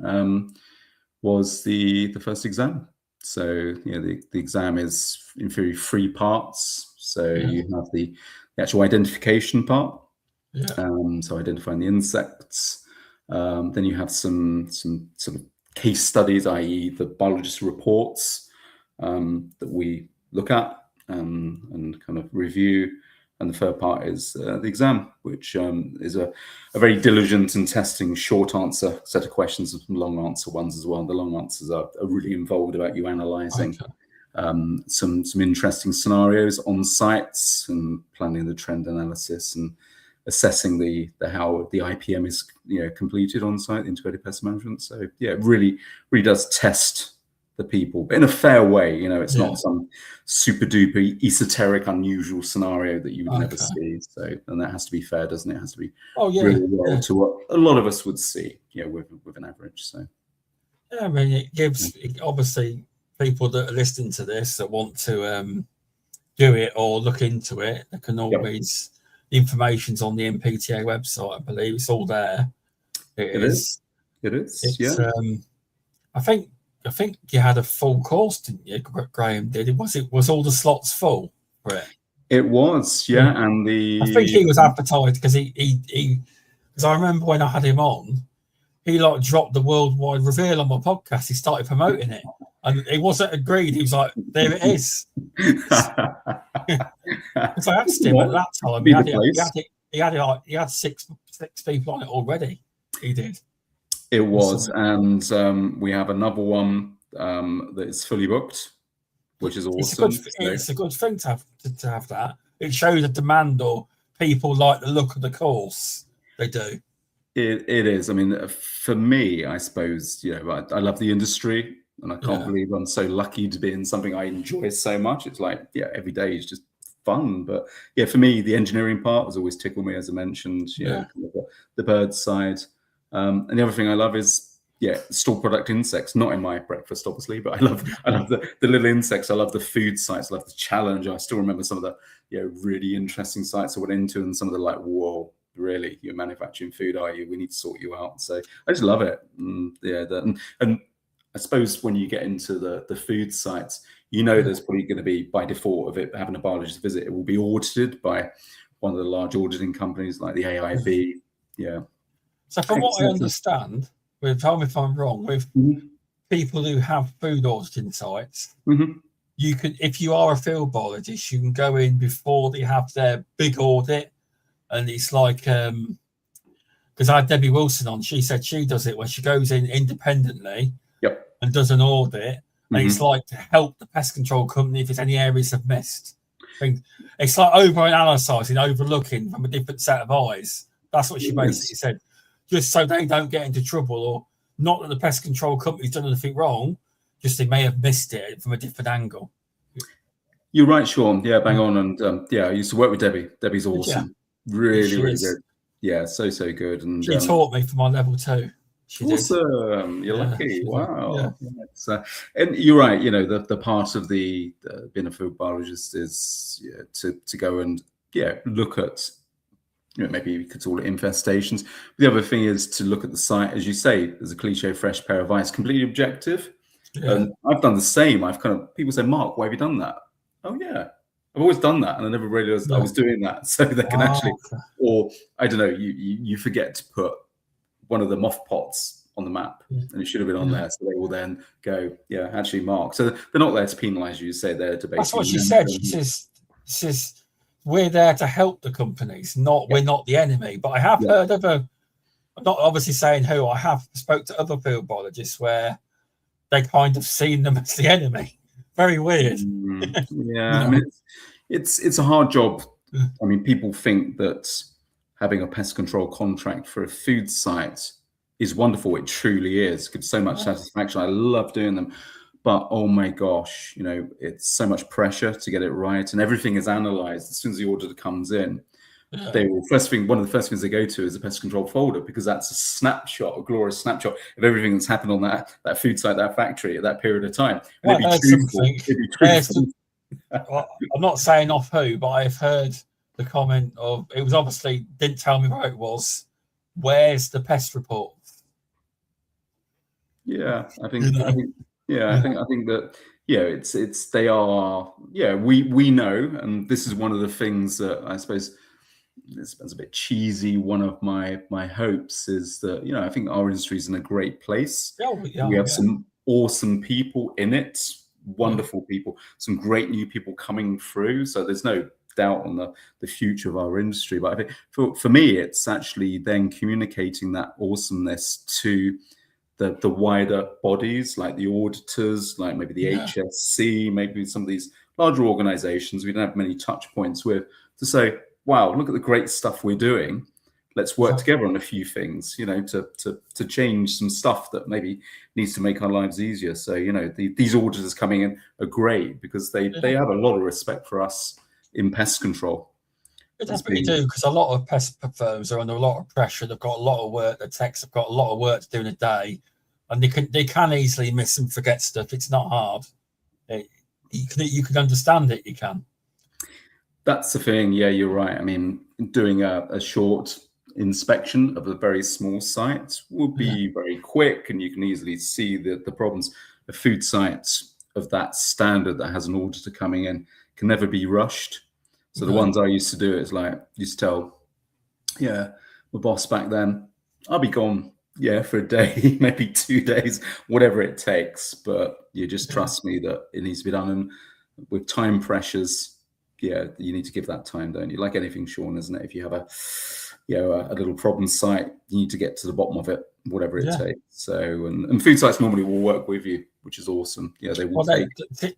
was the first exam. So the exam is in theory 3 parts. So you have the actual identification part. So identifying the insects. Then you have some sort of case studies, i.e. the biologist reports that we look at and kind of review. And the third part is the exam, which is a very diligent and testing short answer set of questions and some long answer ones as well. The long answers are really involved about you analysing some interesting scenarios on sites and planning the trend analysis and assessing how the IPM is completed on site, integrated pest management. So it really does test the people, but in a fair way. It's not some super duper esoteric, unusual scenario that you would never see. So, and that has to be fair, doesn't it? It has to be really well to what a lot of us would see, with an average. So, I mean, it gives obviously people that are listening to this that want to do it or look into it. They can always. The information's on the Npta website, I believe. It's all there. It is. I think I think you had a full course, didn't you? Graham did. Was all the slots full for it? It was, yeah. And I think he was advertised because because I remember when I had him on, he like dropped the worldwide reveal on my podcast. He started promoting it, and it wasn't agreed. He was like, "There it is." Because I asked him at that time, he had six people on it already. He did. It was, and we have another one that is fully booked, which is awesome. It's a good thing to have that. It shows a demand, or people like the look of the course. They do. It is. I mean, for me, I suppose, I love the industry, and I can't believe I'm so lucky to be in something I enjoy so much. It's like, every day is just fun. But for me, the engineering part has always tickled me, as I mentioned. The bird side. And the other thing I love is store product insects. Not in my breakfast, obviously, but I love the little insects. I love the food sites. I love the challenge. I still remember some of the really interesting sites I went into, and some of the like, whoa, really, you're manufacturing food, are you? We need to sort you out. So I just love it. And I suppose when you get into the food sites, there's probably going to be, by default of it having a biologist visit, it will be audited by one of the large auditing companies like the AIB. Yeah. So from what I understand, tell me if I'm wrong, with people who have food auditing sites, you can, if you are a field biologist, you can go in before they have their big audit. And it's like, because I had Debbie Wilson on, she said she does it when she goes in independently and does an audit. And it's like to help the pest control company if there's any areas they've missed. It's like over-analysing, overlooking from a different set of eyes. That's what she basically said. Just so they don't get into trouble, or not that the pest control company's done anything wrong, just they may have missed it from a different angle. You're right, Sean. Yeah, bang on. And I used to work with Debbie. Debbie's awesome. Really, really good. Yeah, so good. And she taught me for my level 2. Awesome. You're lucky. Wow. Yeah. And you're right. The part of the being a food biologist is to go and look at, maybe you could call it infestations. The other thing is to look at the site, as you say, there's a cliche, fresh pair of eyes, completely objective. And I've done the same. People say, Mark, why have you done that? Oh yeah, I've always done that, and I never realized I was doing that. So they can actually, or I don't know, you forget to put one of the moth pots on the map, and it should have been on there. So they will then go, actually, Mark. So they're not there to penalise you. They're there to basically. That's what she said. She says we're there to help the companies, we're not the enemy. But I have heard of I'm not obviously saying who. I have spoke to other field biologists where they kind of seen them as the enemy. Very weird. I mean, it's a hard job. I mean, people think that having a pest control contract for a food site is wonderful. It truly is. It gives so much satisfaction. I love doing them. But oh my gosh, it's so much pressure to get it right, and everything is analysed as soon as the order comes in. They will one of the first things they go to is a pest control folder, because that's a snapshot, a glorious snapshot of everything that's happened on that food site, that factory at that period of time. And I'm not saying off who, but I've heard the comment of, it was obviously, didn't tell me where it was, where's the pest report? I think that it's they are we know, and this is one of the things that I suppose, this is a bit cheesy, one of my hopes is that I think our industry is in a great place. We have some awesome people in it, wonderful people, some great new people coming through, so there's no doubt on the future of our industry. But I think for me, it's actually then communicating that awesomeness to the wider bodies, like the auditors, like maybe the HSC, maybe some of these larger organizations we don't have many touch points with, to say, wow, look at the great stuff we're doing. Let's work together on a few things, to change some stuff that maybe needs to make our lives easier. So, these auditors coming in are great, because they have a lot of respect for us in pest control. They definitely do, because a lot of pest firms are under a lot of pressure. They've got a lot of work. The techs have got a lot of work to do in a day, and they can easily miss and forget stuff. It's not hard. You can understand it. You can. That's the thing. Yeah, you're right. I mean, doing a short inspection of a very small site will be very quick, and you can easily see the problems. a food site of that standard that has an auditor coming in can never be rushed. So the ones I used to do is like, used to tell, my boss back then, I'll be gone, for a day, maybe 2 days, whatever it takes. But you just trust me that it needs to be done. And with time pressures, you need to give that time, don't you? Like anything, Sean, isn't it? If you have a little problem site, you need to get to the bottom of it, whatever it takes. So, and food sites normally will work with you, which is awesome. They will take.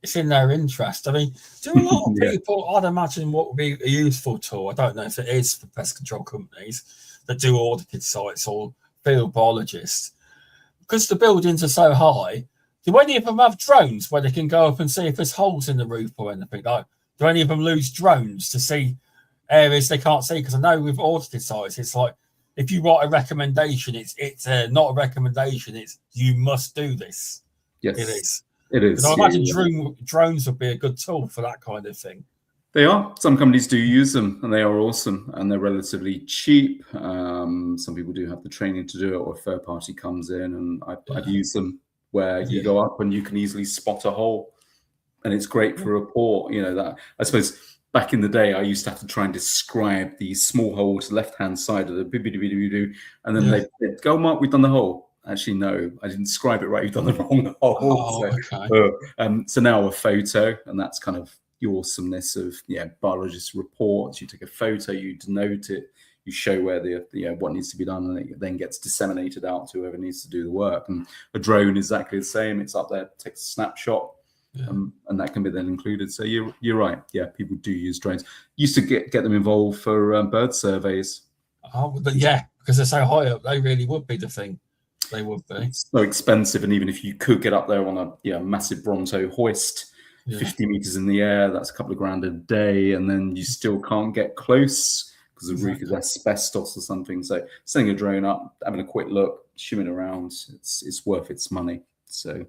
It's in their interest. I mean, do a lot of people, I'd imagine, what would be a useful tool, I don't know if it is for pest control companies that do audited sites or field biologists, because the buildings are so high, do any of them have drones where they can go up and see if there's holes in the roof or anything? Like, do any of them lose drones to see areas they can't see? Because I know with audited sites, it's like, if you write a recommendation, it's not a recommendation, it's you must do this. Yes, it is. It is. I imagine drones would be a good tool for that kind of thing. They are. Some companies do use them, and they are awesome, and they're relatively cheap. Some people do have the training to do it, or a third party comes in, and I've used them where you go up and you can easily spot a hole, and it's great for a report. That, I suppose, back in the day, I used to have to try and describe the small hole to the left-hand side of the and then they'd go, Mark, we've done the hole. Actually, no, I didn't describe it right. You've done the wrong hole. So now a photo, and that's kind of the awesomeness of biologist reports. You take a photo, you denote it, you show where the what needs to be done, and it then gets disseminated out to whoever needs to do the work. And a drone is exactly the same. It's up there, takes a snapshot. And that can be then included. So you're right. Yeah, people do use drones. Used to get them involved for bird surveys. Oh, but because they're so high up, they really would be the thing. They would be. It's so expensive, and even if you could get up there on a massive Bronto hoist, 50 meters in the air, that's a couple of grand a day, and then you still can't get close because the roof is asbestos or something. So sending a drone up, having a quick look, shimming around, it's worth its money. So.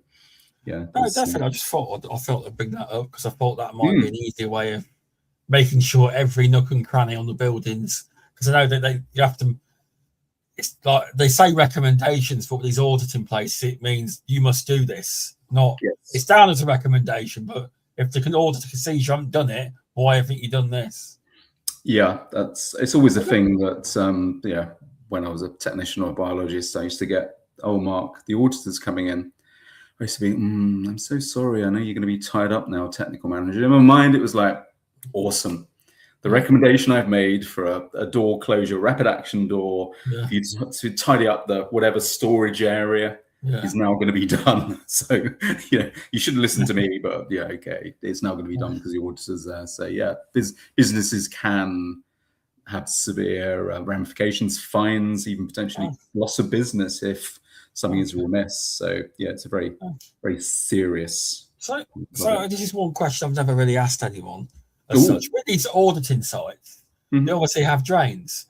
Yeah, no, definitely. I felt I'd bring that up because I thought that might be an easier way of making sure every nook and cranny on the buildings. Because I know that you have to. It's like they say recommendations for these auditing places. It means you must do this. It's down as a recommendation, but if the auditor can see you haven't done it, why haven't you done this? Yeah, it's always a thing that when I was a technician or a biologist, I used to get, Mark, the auditor's coming in. I used to be, I'm so sorry. I know you're going to be tied up now, technical manager. In my mind, it was like, awesome. The recommendation I've made for a door closure, rapid action door, to tidy up the whatever storage area is now going to be done. So, you shouldn't listen to me, but okay, it's now going to be done because the auditor's there. So, businesses can have severe ramifications, fines, even potentially loss of business if something is remiss. So it's a very, very serious. So this is one question I've never really asked anyone as such. With these auditing sites, they obviously have drains.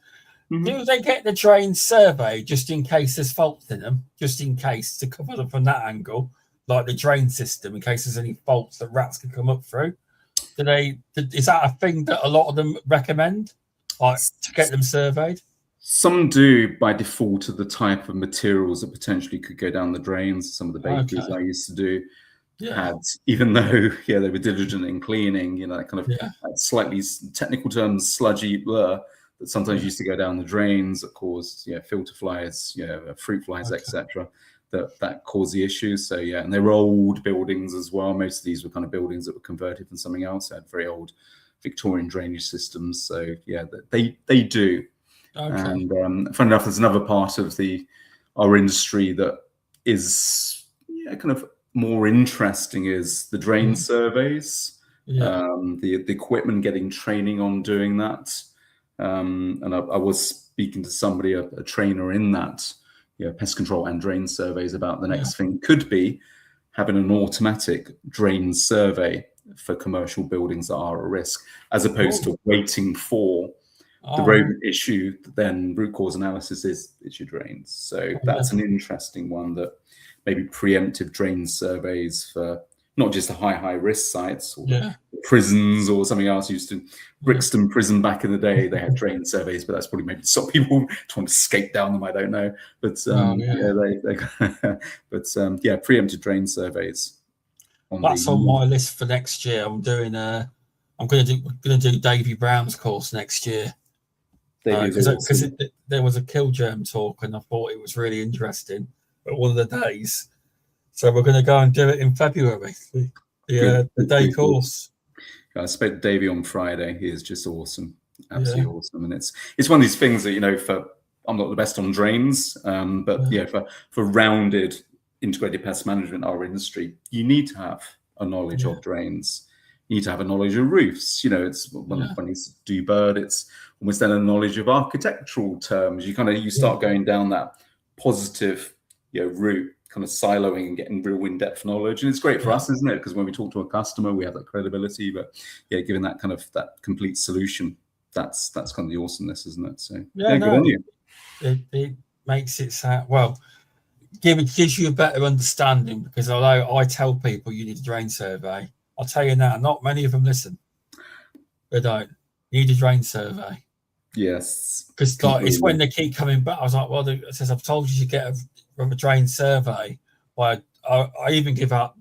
Do they get the drains surveyed just in case there's faults in them, just in case to cover them from that angle, like the drain system, in case there's any faults that rats can come up through? Is that a thing that a lot of them recommend, like to get them surveyed? Some do by default of the type of materials that potentially could go down the drains. Some of the bakeries I used to do had, even though they were diligent in cleaning, that kind of slightly technical terms, sludgy blur that sometimes used to go down the drains that caused filter flies, fruit flies, etc. That caused the issues. So and they were old buildings as well. Most of these were kind of buildings that were converted from something else. They had very old Victorian drainage systems. So they do. Okay. And funny enough, there's another part of our industry that is kind of more interesting is the drain surveys, the equipment, getting training on doing that. And I was speaking to somebody, a trainer in that, pest control and drain surveys, about the next thing could be having an automatic drain survey for commercial buildings that are at risk, as opposed to waiting for the rodent issue. Then root cause analysis is your drains. So that's an interesting one, that maybe preemptive drain surveys for not just the high risk sites or the prisons or something else. Used to Brixton Prison back in the day, they had drain surveys, but that's probably maybe to stop people trying to skate down them. I don't know, but preemptive drain surveys. That's on my list for next year. I'm doing I'm going to do Davy Brown's course next year because there was a kill germ talk and I thought it was really interesting at one of the days. So we're going to go and do it in February, the day course. I spoke to Davey on Friday. He is just awesome, absolutely awesome. And it's one of these things that, I'm not the best on drains, but for rounded integrated pest management, our industry, you need to have a knowledge of drains. You need to have a knowledge of roofs. It's when you do bird, it's almost then a knowledge of architectural terms. You start going down that positive route, kind of siloing and getting real in-depth knowledge. And it's great for us, isn't it? Because when we talk to a customer, we have that credibility, but giving that kind of that complete solution, that's kind of the awesomeness, isn't it? So good on you. It makes it sound, gives you a better understanding, because although I tell people you need a drain survey, I'll tell you now, not many of them listen. They don't. You need a drain survey. Yes. Because it's when they keep coming back. I was like, it says, I've told you to get a drain survey. Well, I even give out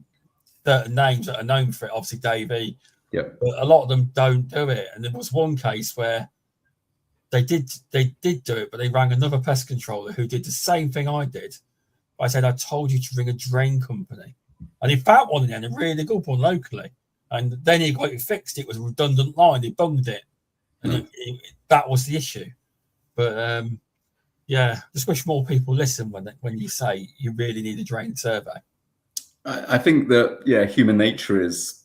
certain names that are known for it, obviously Davey. But a lot of them don't do it. And there was one case where they did do it, but they rang another pest controller who did the same thing I did. I said, I told you to ring a drain company. And he found one in there, a really good one locally. And then he got it fixed. It was a redundant line. He bunged it. And that was the issue. But just wish more people listen when you say you really need a drain survey. I think that, human nature is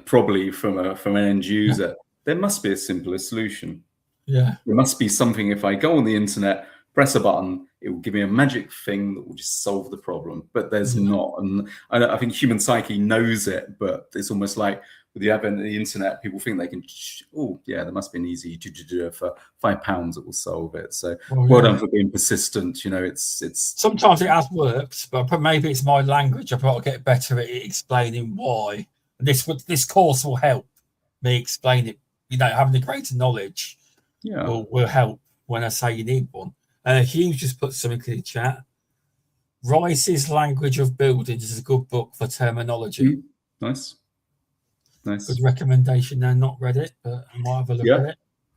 probably from an end user, there must be a simpler solution. Yeah. There must be something, if I go on the internet, press a button, it will give me a magic thing that will just solve the problem. But there's not. And I think human psyche knows it, but it's almost like with the advent of the internet, people think they can, there must be an easy to for £5 that will solve it. So well done for being persistent. It's sometimes it has worked, but maybe it's my language. I've got to get better at explaining why. And this course will help me explain it. Having the greater knowledge will help when I say you need one. Hugh just put something in the chat. Rice's Language of Buildings is a good book for terminology. Nice. Good recommendation there. Not read it, but I might have a look at it.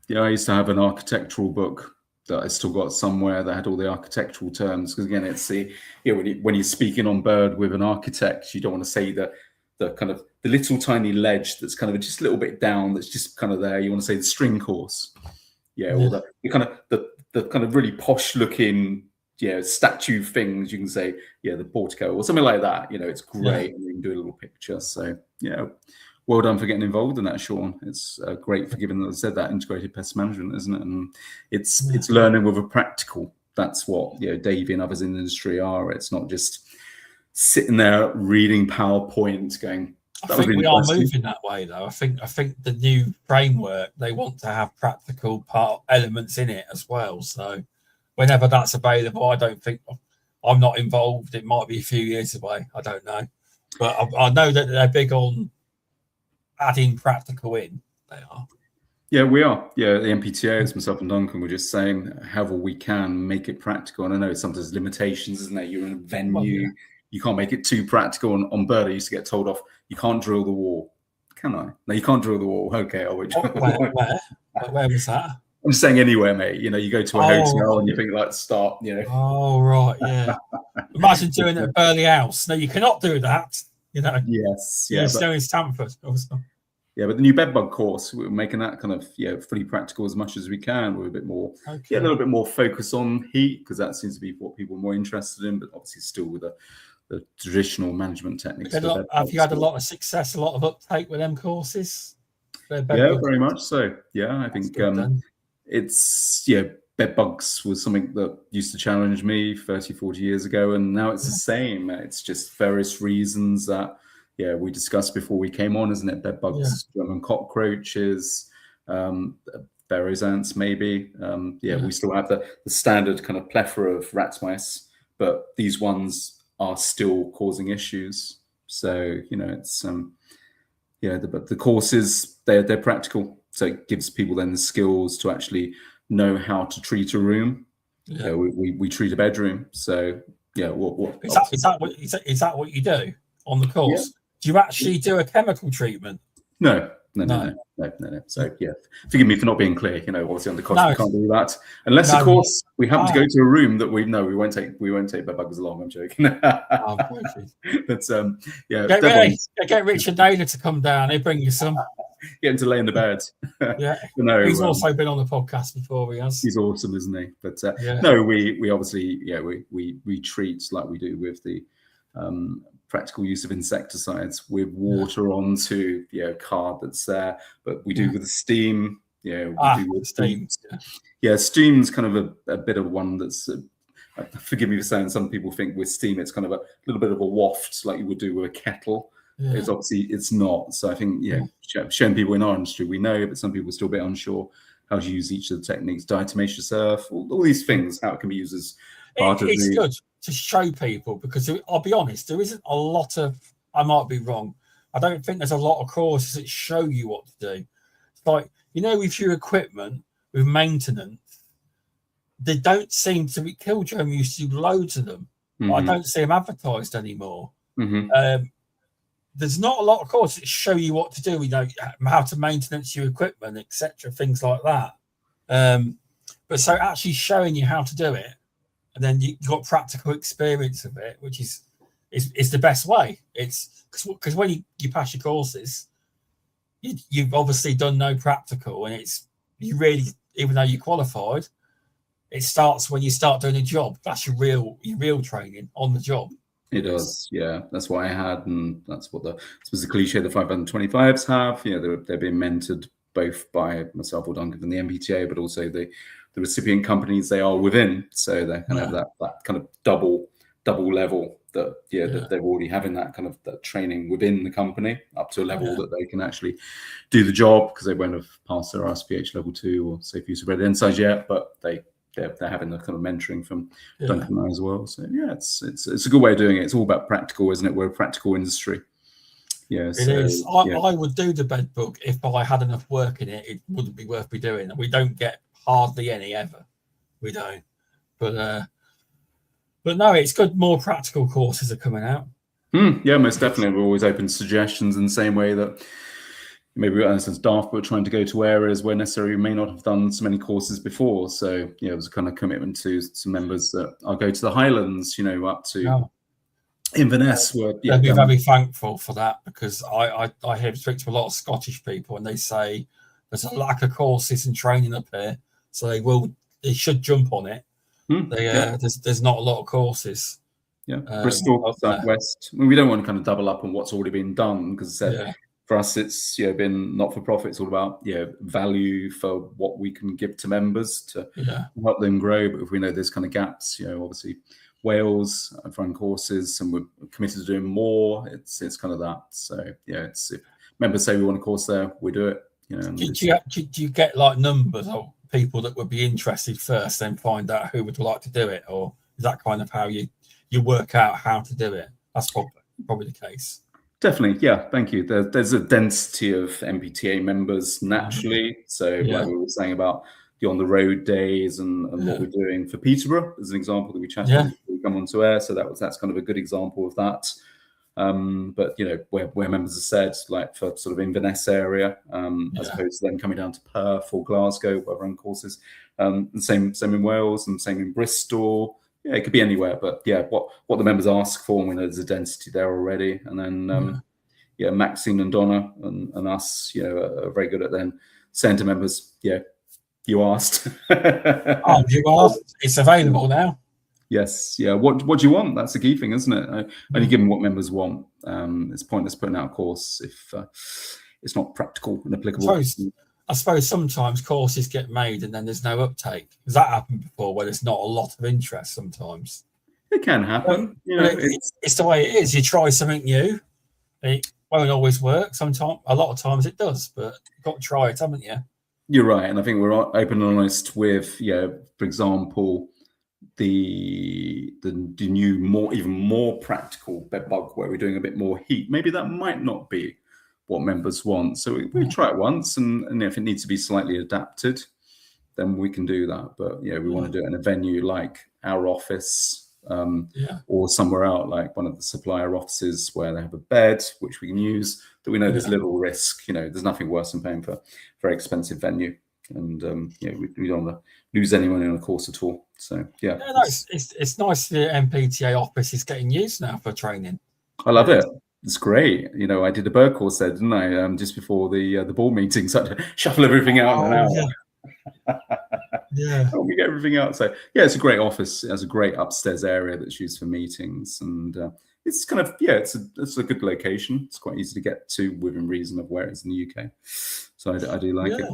Yeah, I used to have an architectural book that I still got somewhere that had all the architectural terms. Because again, it's when you're speaking on bird with an architect, you don't want to say the kind of the little tiny ledge that's kind of just a little bit down, that's just kind of there. You want to say the string course, or the kind of really posh looking statue things. You can say the portico or something like that. It's great, and you can do a little picture. So well done for getting involved in that, Sean. It's great for giving, as I said, that integrated pest management, isn't it? And it's learning with a practical. That's what Davey and others in the industry are. It's not just sitting there reading PowerPoint going. I think we are moving that way, though. I think the new framework, they want to have practical part elements in it as well. So whenever that's available, I don't think I'm not involved. It might be a few years away. I don't know, but I know that they're big on adding practical in. They are. Yeah, we are. Yeah, the Npta, it's myself and Duncan, we're just saying however we can make it practical. And I know sometimes there's limitations, isn't there? You're in a venue. You can't make it too practical. On bird, I used to get told off, you can't drill the wall. Can I? No, you can't drill the wall. Okay, I'll wait. Where was that? I'm just saying anywhere, mate. You go to a hotel and you think like start, Oh, right, yeah. Imagine doing it at Burley House. No, you cannot do that. Yes, yeah. It's still in Stamford, also. Yeah, but the new bedbug course, we're making that kind of fully practical as much as we can. We're a bit more, a little bit more focus on heat, because that seems to be what people are more interested in. But obviously, still with the traditional management techniques. Have you had a lot of success, a lot of uptake with them courses? Yeah, very much so. Yeah, I think it's bed bugs was something that used to challenge me 30, 40 years ago, and now it's the same. It's just various reasons that we discussed before we came on, isn't it? Bed bugs, German cockroaches, Barrows ants, maybe. We still have the standard kind of plethora of rats, mice, but these ones are still causing issues. So it's but the courses they're practical, so it gives people then the skills to actually know how to treat a room. We treat a bedroom. So is that what you do on the course? Do you actually do a chemical treatment? No. So forgive me for not being clear. Obviously on the course we can't do that unless, of course, we happen to go to a room that we won't take bed buggers along. I'm joking. But get Richard Naylor to come down. He'll bring you some. Get him to lay in the bed. He's also been on the podcast before. He's awesome, isn't he? But we obviously we treat like we do with the practical use of insecticides with water onto card that's there, but we do with the steam. We do with steam. Steam's kind of a bit of one that's forgive me for saying, some people think with steam it's kind of a little bit of a waft like you would do with a kettle. It's not. So I think showing people in our industry we know, but some people are still a bit unsure how to use each of the techniques, diatomaceous surf, all these things, how it can be used as part of it's good to show people, because I'll be honest, there isn't a lot of, I might be wrong, I don't think there's a lot of courses that show you what to do. It's like, with your equipment, with maintenance, they don't seem to be, Killjoy used to do loads of them. I don't see them advertised anymore. There's not a lot of courses that show you what to do, how to maintenance your equipment, etc., things like that. But so actually showing you how to do it, and then you've got practical experience of it, which is the best way. It's because when you pass your courses, you've obviously done no practical, and you really, even though you're qualified, it starts when you start doing a job. That's your real training on the job. It does, That's what I had, and that's what the cliche the 525s have. They're being mentored both by myself or Duncan from the Npta, but also the recipient companies they are within. So they kind of have that kind of double level that that they're already having that kind of that training within the company up to a level that they can actually do the job, because they won't have passed their RSPH level 2 or safe use of red inside yet, but they're having the kind of mentoring from Duncan and I as well. So it's a good way of doing it. It's all about practical, isn't it? We're a practical industry. It is. I would do the bed book if I had enough work in it. It wouldn't be worth me doing. We don't get hardly any ever. We don't. But no, it's good. More practical courses are coming out. Most definitely. We're always open to suggestions in the same way that maybe as staff we're trying to go to areas where necessarily we may not have done so many courses before. So it was a kind of commitment to some members that I'll go to the Highlands, up to Inverness. They'll be very thankful for that, because I speak to a lot of Scottish people, and they say there's a lack of courses and training up here, so they should jump on it. There's not a lot of courses. Bristol, Southwest. We don't want to kind of double up on what's already been done, because for us it's been not for profit. It's all about value for what we can give to members to help them grow. But if we know there's kind of gaps, obviously Wales, I've run courses and we're committed to doing more. It's kind of that. So it's if members say we want a course there, we do it. Do you get like numbers of people that would be interested first, then find out who would like to do it, or is that kind of how you work out how to do it? That's probably the case. Definitely, thank you. There's a density of Npta members naturally. So like we were saying about the on the road days and what we're doing for Peterborough as an example that we chatted before we come onto air. So that's kind of a good example of that. But where members have said, like for sort of Inverness area, as opposed to them coming down to Perth or Glasgow where I run courses. The same in Wales and same in Bristol. It could be anywhere, but what the members ask for, and we know there's a density there already. And then Maxine and Donna and us, are very good at then saying to members, you asked. You asked. It's available now. Yes, What do you want? That's the key thing, isn't it? Only give them what members want. It's pointless putting out a course if it's not practical and applicable. I suppose sometimes courses get made and then there's no uptake. Has that happened before, where there's not a lot of interest sometimes? It can happen. It's the way it is. You try something new. It won't always work. Sometimes, a lot of times it does, but you've got to try it, haven't you? You're right. And I think we're open and honest with, for example, the new even more practical bed bug where we're doing a bit more heat, maybe that might not be what members want. So we try it once, and if it needs to be slightly adapted, then we can do that. But we want to do it in a venue like our office, or somewhere out like one of the supplier offices where they have a bed which we can use, that we know there's little risk. There's nothing worse than paying for a very expensive venue, and we don't want to lose anyone in a course at all. So it's nice the Npta office is getting used now for training. I love it. It's great. I did a bird course there, didn't I? Just before the board meeting, so I had to shuffle everything out in an hour. Help me get everything out. So it's a great office. It has a great upstairs area that's used for meetings, and it's kind of it's a good location. It's quite easy to get to within reason of where it's in the UK. So I do like it.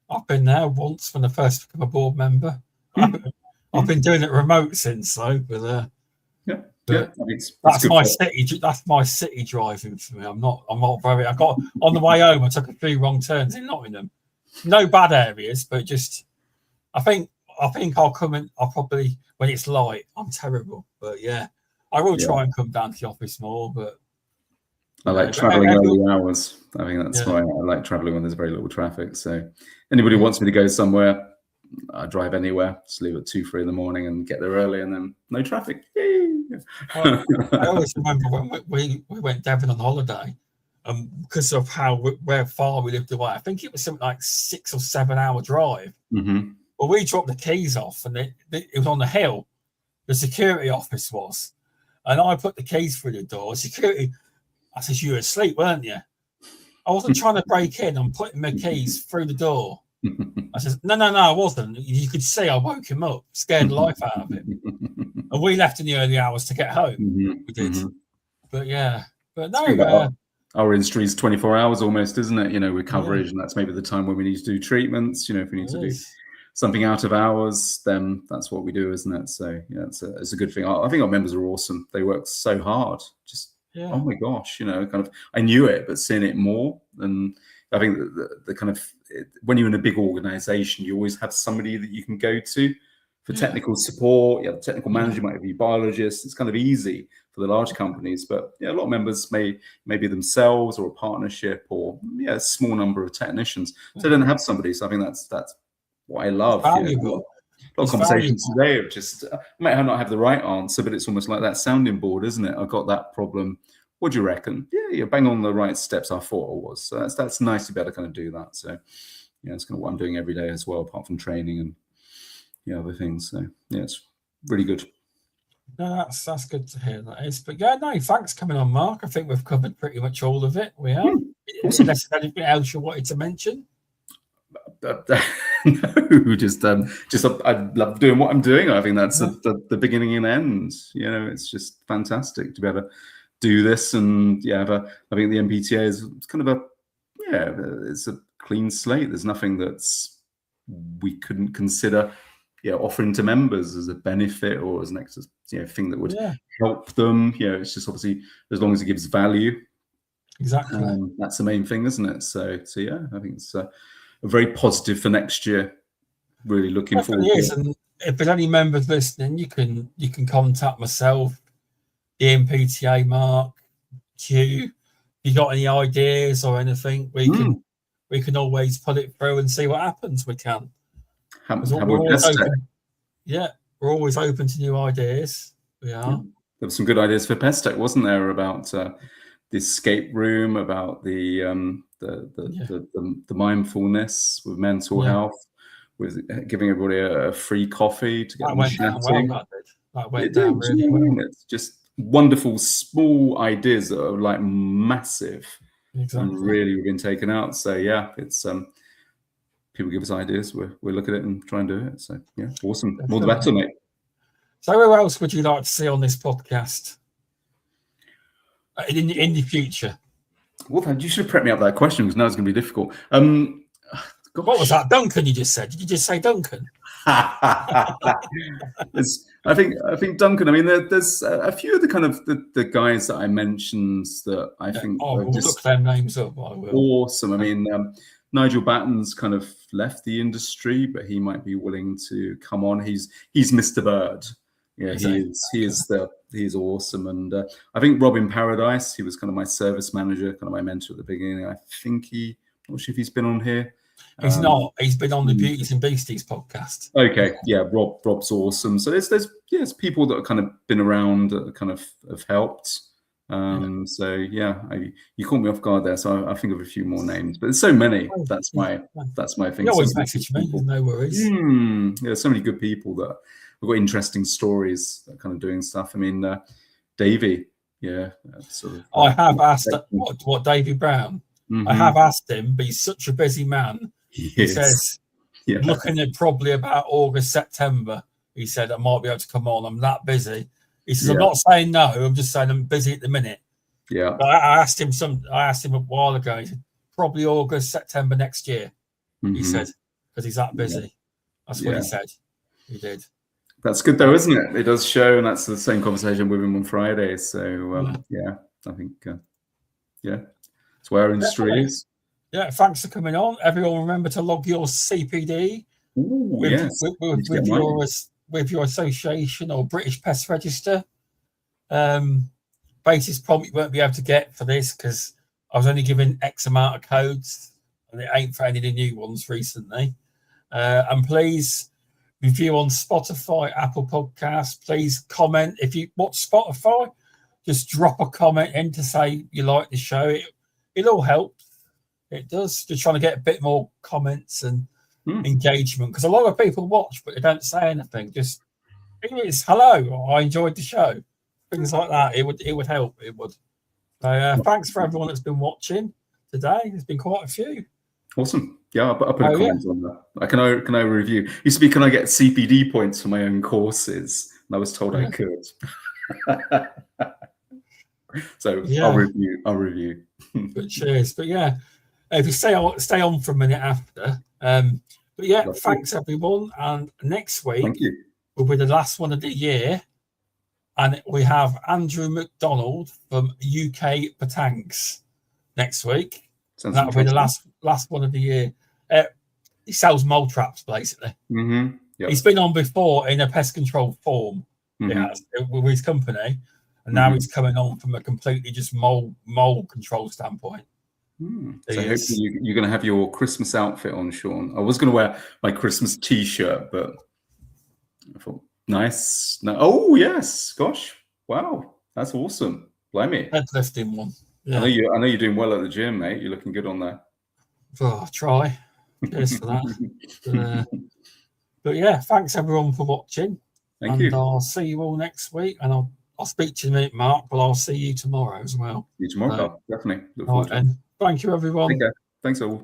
I've been there once when I first became a board member. I've been doing it remote since though, but that's my city. That's my city driving for me. I'm not very. I got on the way home. I took a few wrong turns in Nottingham. No bad areas, but just I think I'll come in. I'll probably when it's light. I'm terrible, but I will try and come down to the office more. But I like traveling early hours. I think that's why I like traveling when there's very little traffic. So anybody who wants me to go somewhere, I drive anywhere. Just leave at 2-3 in the morning and get there early, and then no traffic. Yay! I always remember when we went Devon on holiday, because of where far we lived away. I think it was something like 6 or 7 hour drive. Well, we dropped the keys off, and it was on the hill. The security office was, and I put the keys through the door. Security, I said, "You were asleep, weren't you?" I wasn't trying to break in. I'm putting my keys through the door. I said, no, I wasn't. You could see I woke him up, scared the life out of him. And we left in the early hours to get home. We did. But no. Our industry is 24 hours almost, isn't it? With coverage, and that's maybe the time when we need to do treatments. If we need to do something out of hours, then that's what we do, isn't it? So it's a good thing. I think our members are awesome. They work so hard. Oh my gosh, I knew it, but seeing it more, and I think the kind of when you're in a big organization, you always have somebody that you can go to for technical support. The technical manager might be a biologist. It's kind of easy for the large companies, but a lot of members may be themselves or a partnership or a small number of technicians. So they don't have somebody. So I think that's what I love. A lot of conversations today of just I might not have the right answer, but it's almost like that sounding board, isn't it? I've got that problem. What do you reckon? You're bang on the right steps I thought I was. So that's nice to be able to kind of do that. So it's kind of what I'm doing every day as well, apart from training and other things. So it's really good. No, that's good to hear. That is, but thanks for coming on, Mark. I think we've covered pretty much all of it. We have. Awesome. Unless there's anything else you wanted to mention. No, just I love doing what I'm doing. I think that's the beginning and end. It's just fantastic to be able to do this, and I think the Npta is kind of it's a clean slate. There's nothing that's we couldn't consider offering to members as a benefit or as an extra thing that would help them. It's just obviously as long as it gives value. Exactly. That's the main thing, isn't it? So I think it's a very positive for next year. Really looking forward to it. And if there's any members listening, you can contact myself, the Npta, Mark, Q. If you got any ideas or anything, we can always put it through and see what happens. We can. We're always open to new ideas. We are. There were some good ideas for Pest Tech, wasn't there, about the escape room, about the mindfulness with mental health, with giving everybody a free coffee to get them chatting. That went down really well. It's just wonderful small ideas that are like massive and really been taken out. So it's people give us ideas, we look at it and try and do it. So awesome. More the better, mate. So who else would you like to see on this podcast in the future? Well, you should have prepped me up that question, because now it's going to be difficult. What was that, Duncan? You just said? Did you just say Duncan? I think Duncan. I mean, there's a few of the kind of the guys that I mentioned that I think we'll look their names up. I will. Awesome. I mean, Nigel Batten's kind of left the industry, but he might be willing to come on. He's Mr. Bird. Yeah, he is awesome. And I think Robin Paradise, he was kind of my service manager, kind of my mentor at the beginning. I think I'm not sure if he's been on here. He's not. He's been on the Beauties and Beasties podcast. Okay, yeah, Rob's awesome. So there's people that have kind of been around that kind of have helped. So yeah, you caught me off guard there. So I think of a few more names, but there's so many. That's my thing. You always message me. No worries. There's so many good people that have got interesting stories that kind of doing stuff. I mean, Davey, sort of. I have asked what Davey Brown. I have asked him, but he's such a busy man. He says, looking at probably about August, September, he said, I might be able to come on. I'm that busy. He says, I'm not saying no. I'm just saying I'm busy at the minute. Yeah. But I asked him a while ago. He said, probably August, September next year. He said, because he's that busy. That's what he said. He did. That's good though, isn't it? It does show, and that's the same conversation with him on Friday. So I think it's where our industry is. Yeah, thanks for coming on. Everyone, remember to log your CPD with your association or British Pest Register. Basis prompt you won't be able to get for this because I was only given X amount of codes and it ain't for any of the new ones recently. And please review on Spotify, Apple Podcasts. Please comment if you watch Spotify. Just drop a comment in to say you like the show. It all helps. It does. Just trying to get a bit more comments and engagement because a lot of people watch, but they don't say anything. Just it's hello. I enjoyed the show. Things like that. It would help. It would. So thanks for everyone that's been watching today. There's been quite a few. Awesome. Yeah, I'll put a comment on that. Can I review? Used to be, can I get CPD points for my own courses? And I was told I could. So I'll review. But cheers. But yeah, if you stay on for a minute after. But yeah, thanks everyone. And next week will be the last one of the year. And we have Andrew McDonald from UK Patanks next week. That'll be the last one of the year. He sells mole traps basically. He's been on before in a pest control form with his company, and now he's coming on from a completely just mole control standpoint. So hopefully you're going to have your Christmas outfit on, Sean. I was going to wear my Christmas T-shirt, but I thought nice. No, oh yes, gosh, wow, that's awesome. Blimey, headlifting one. Yeah. I know you're doing well at the gym, mate. You're looking good on there. Oh, try. Cheers for that. But yeah, thanks everyone for watching. Thank you. I'll see you all next week, and I'll speak to you in a minute, Mark, but I'll see you tomorrow as well. See you tomorrow, definitely. Look forward to it. Thank you, everyone. Okay. Thanks all.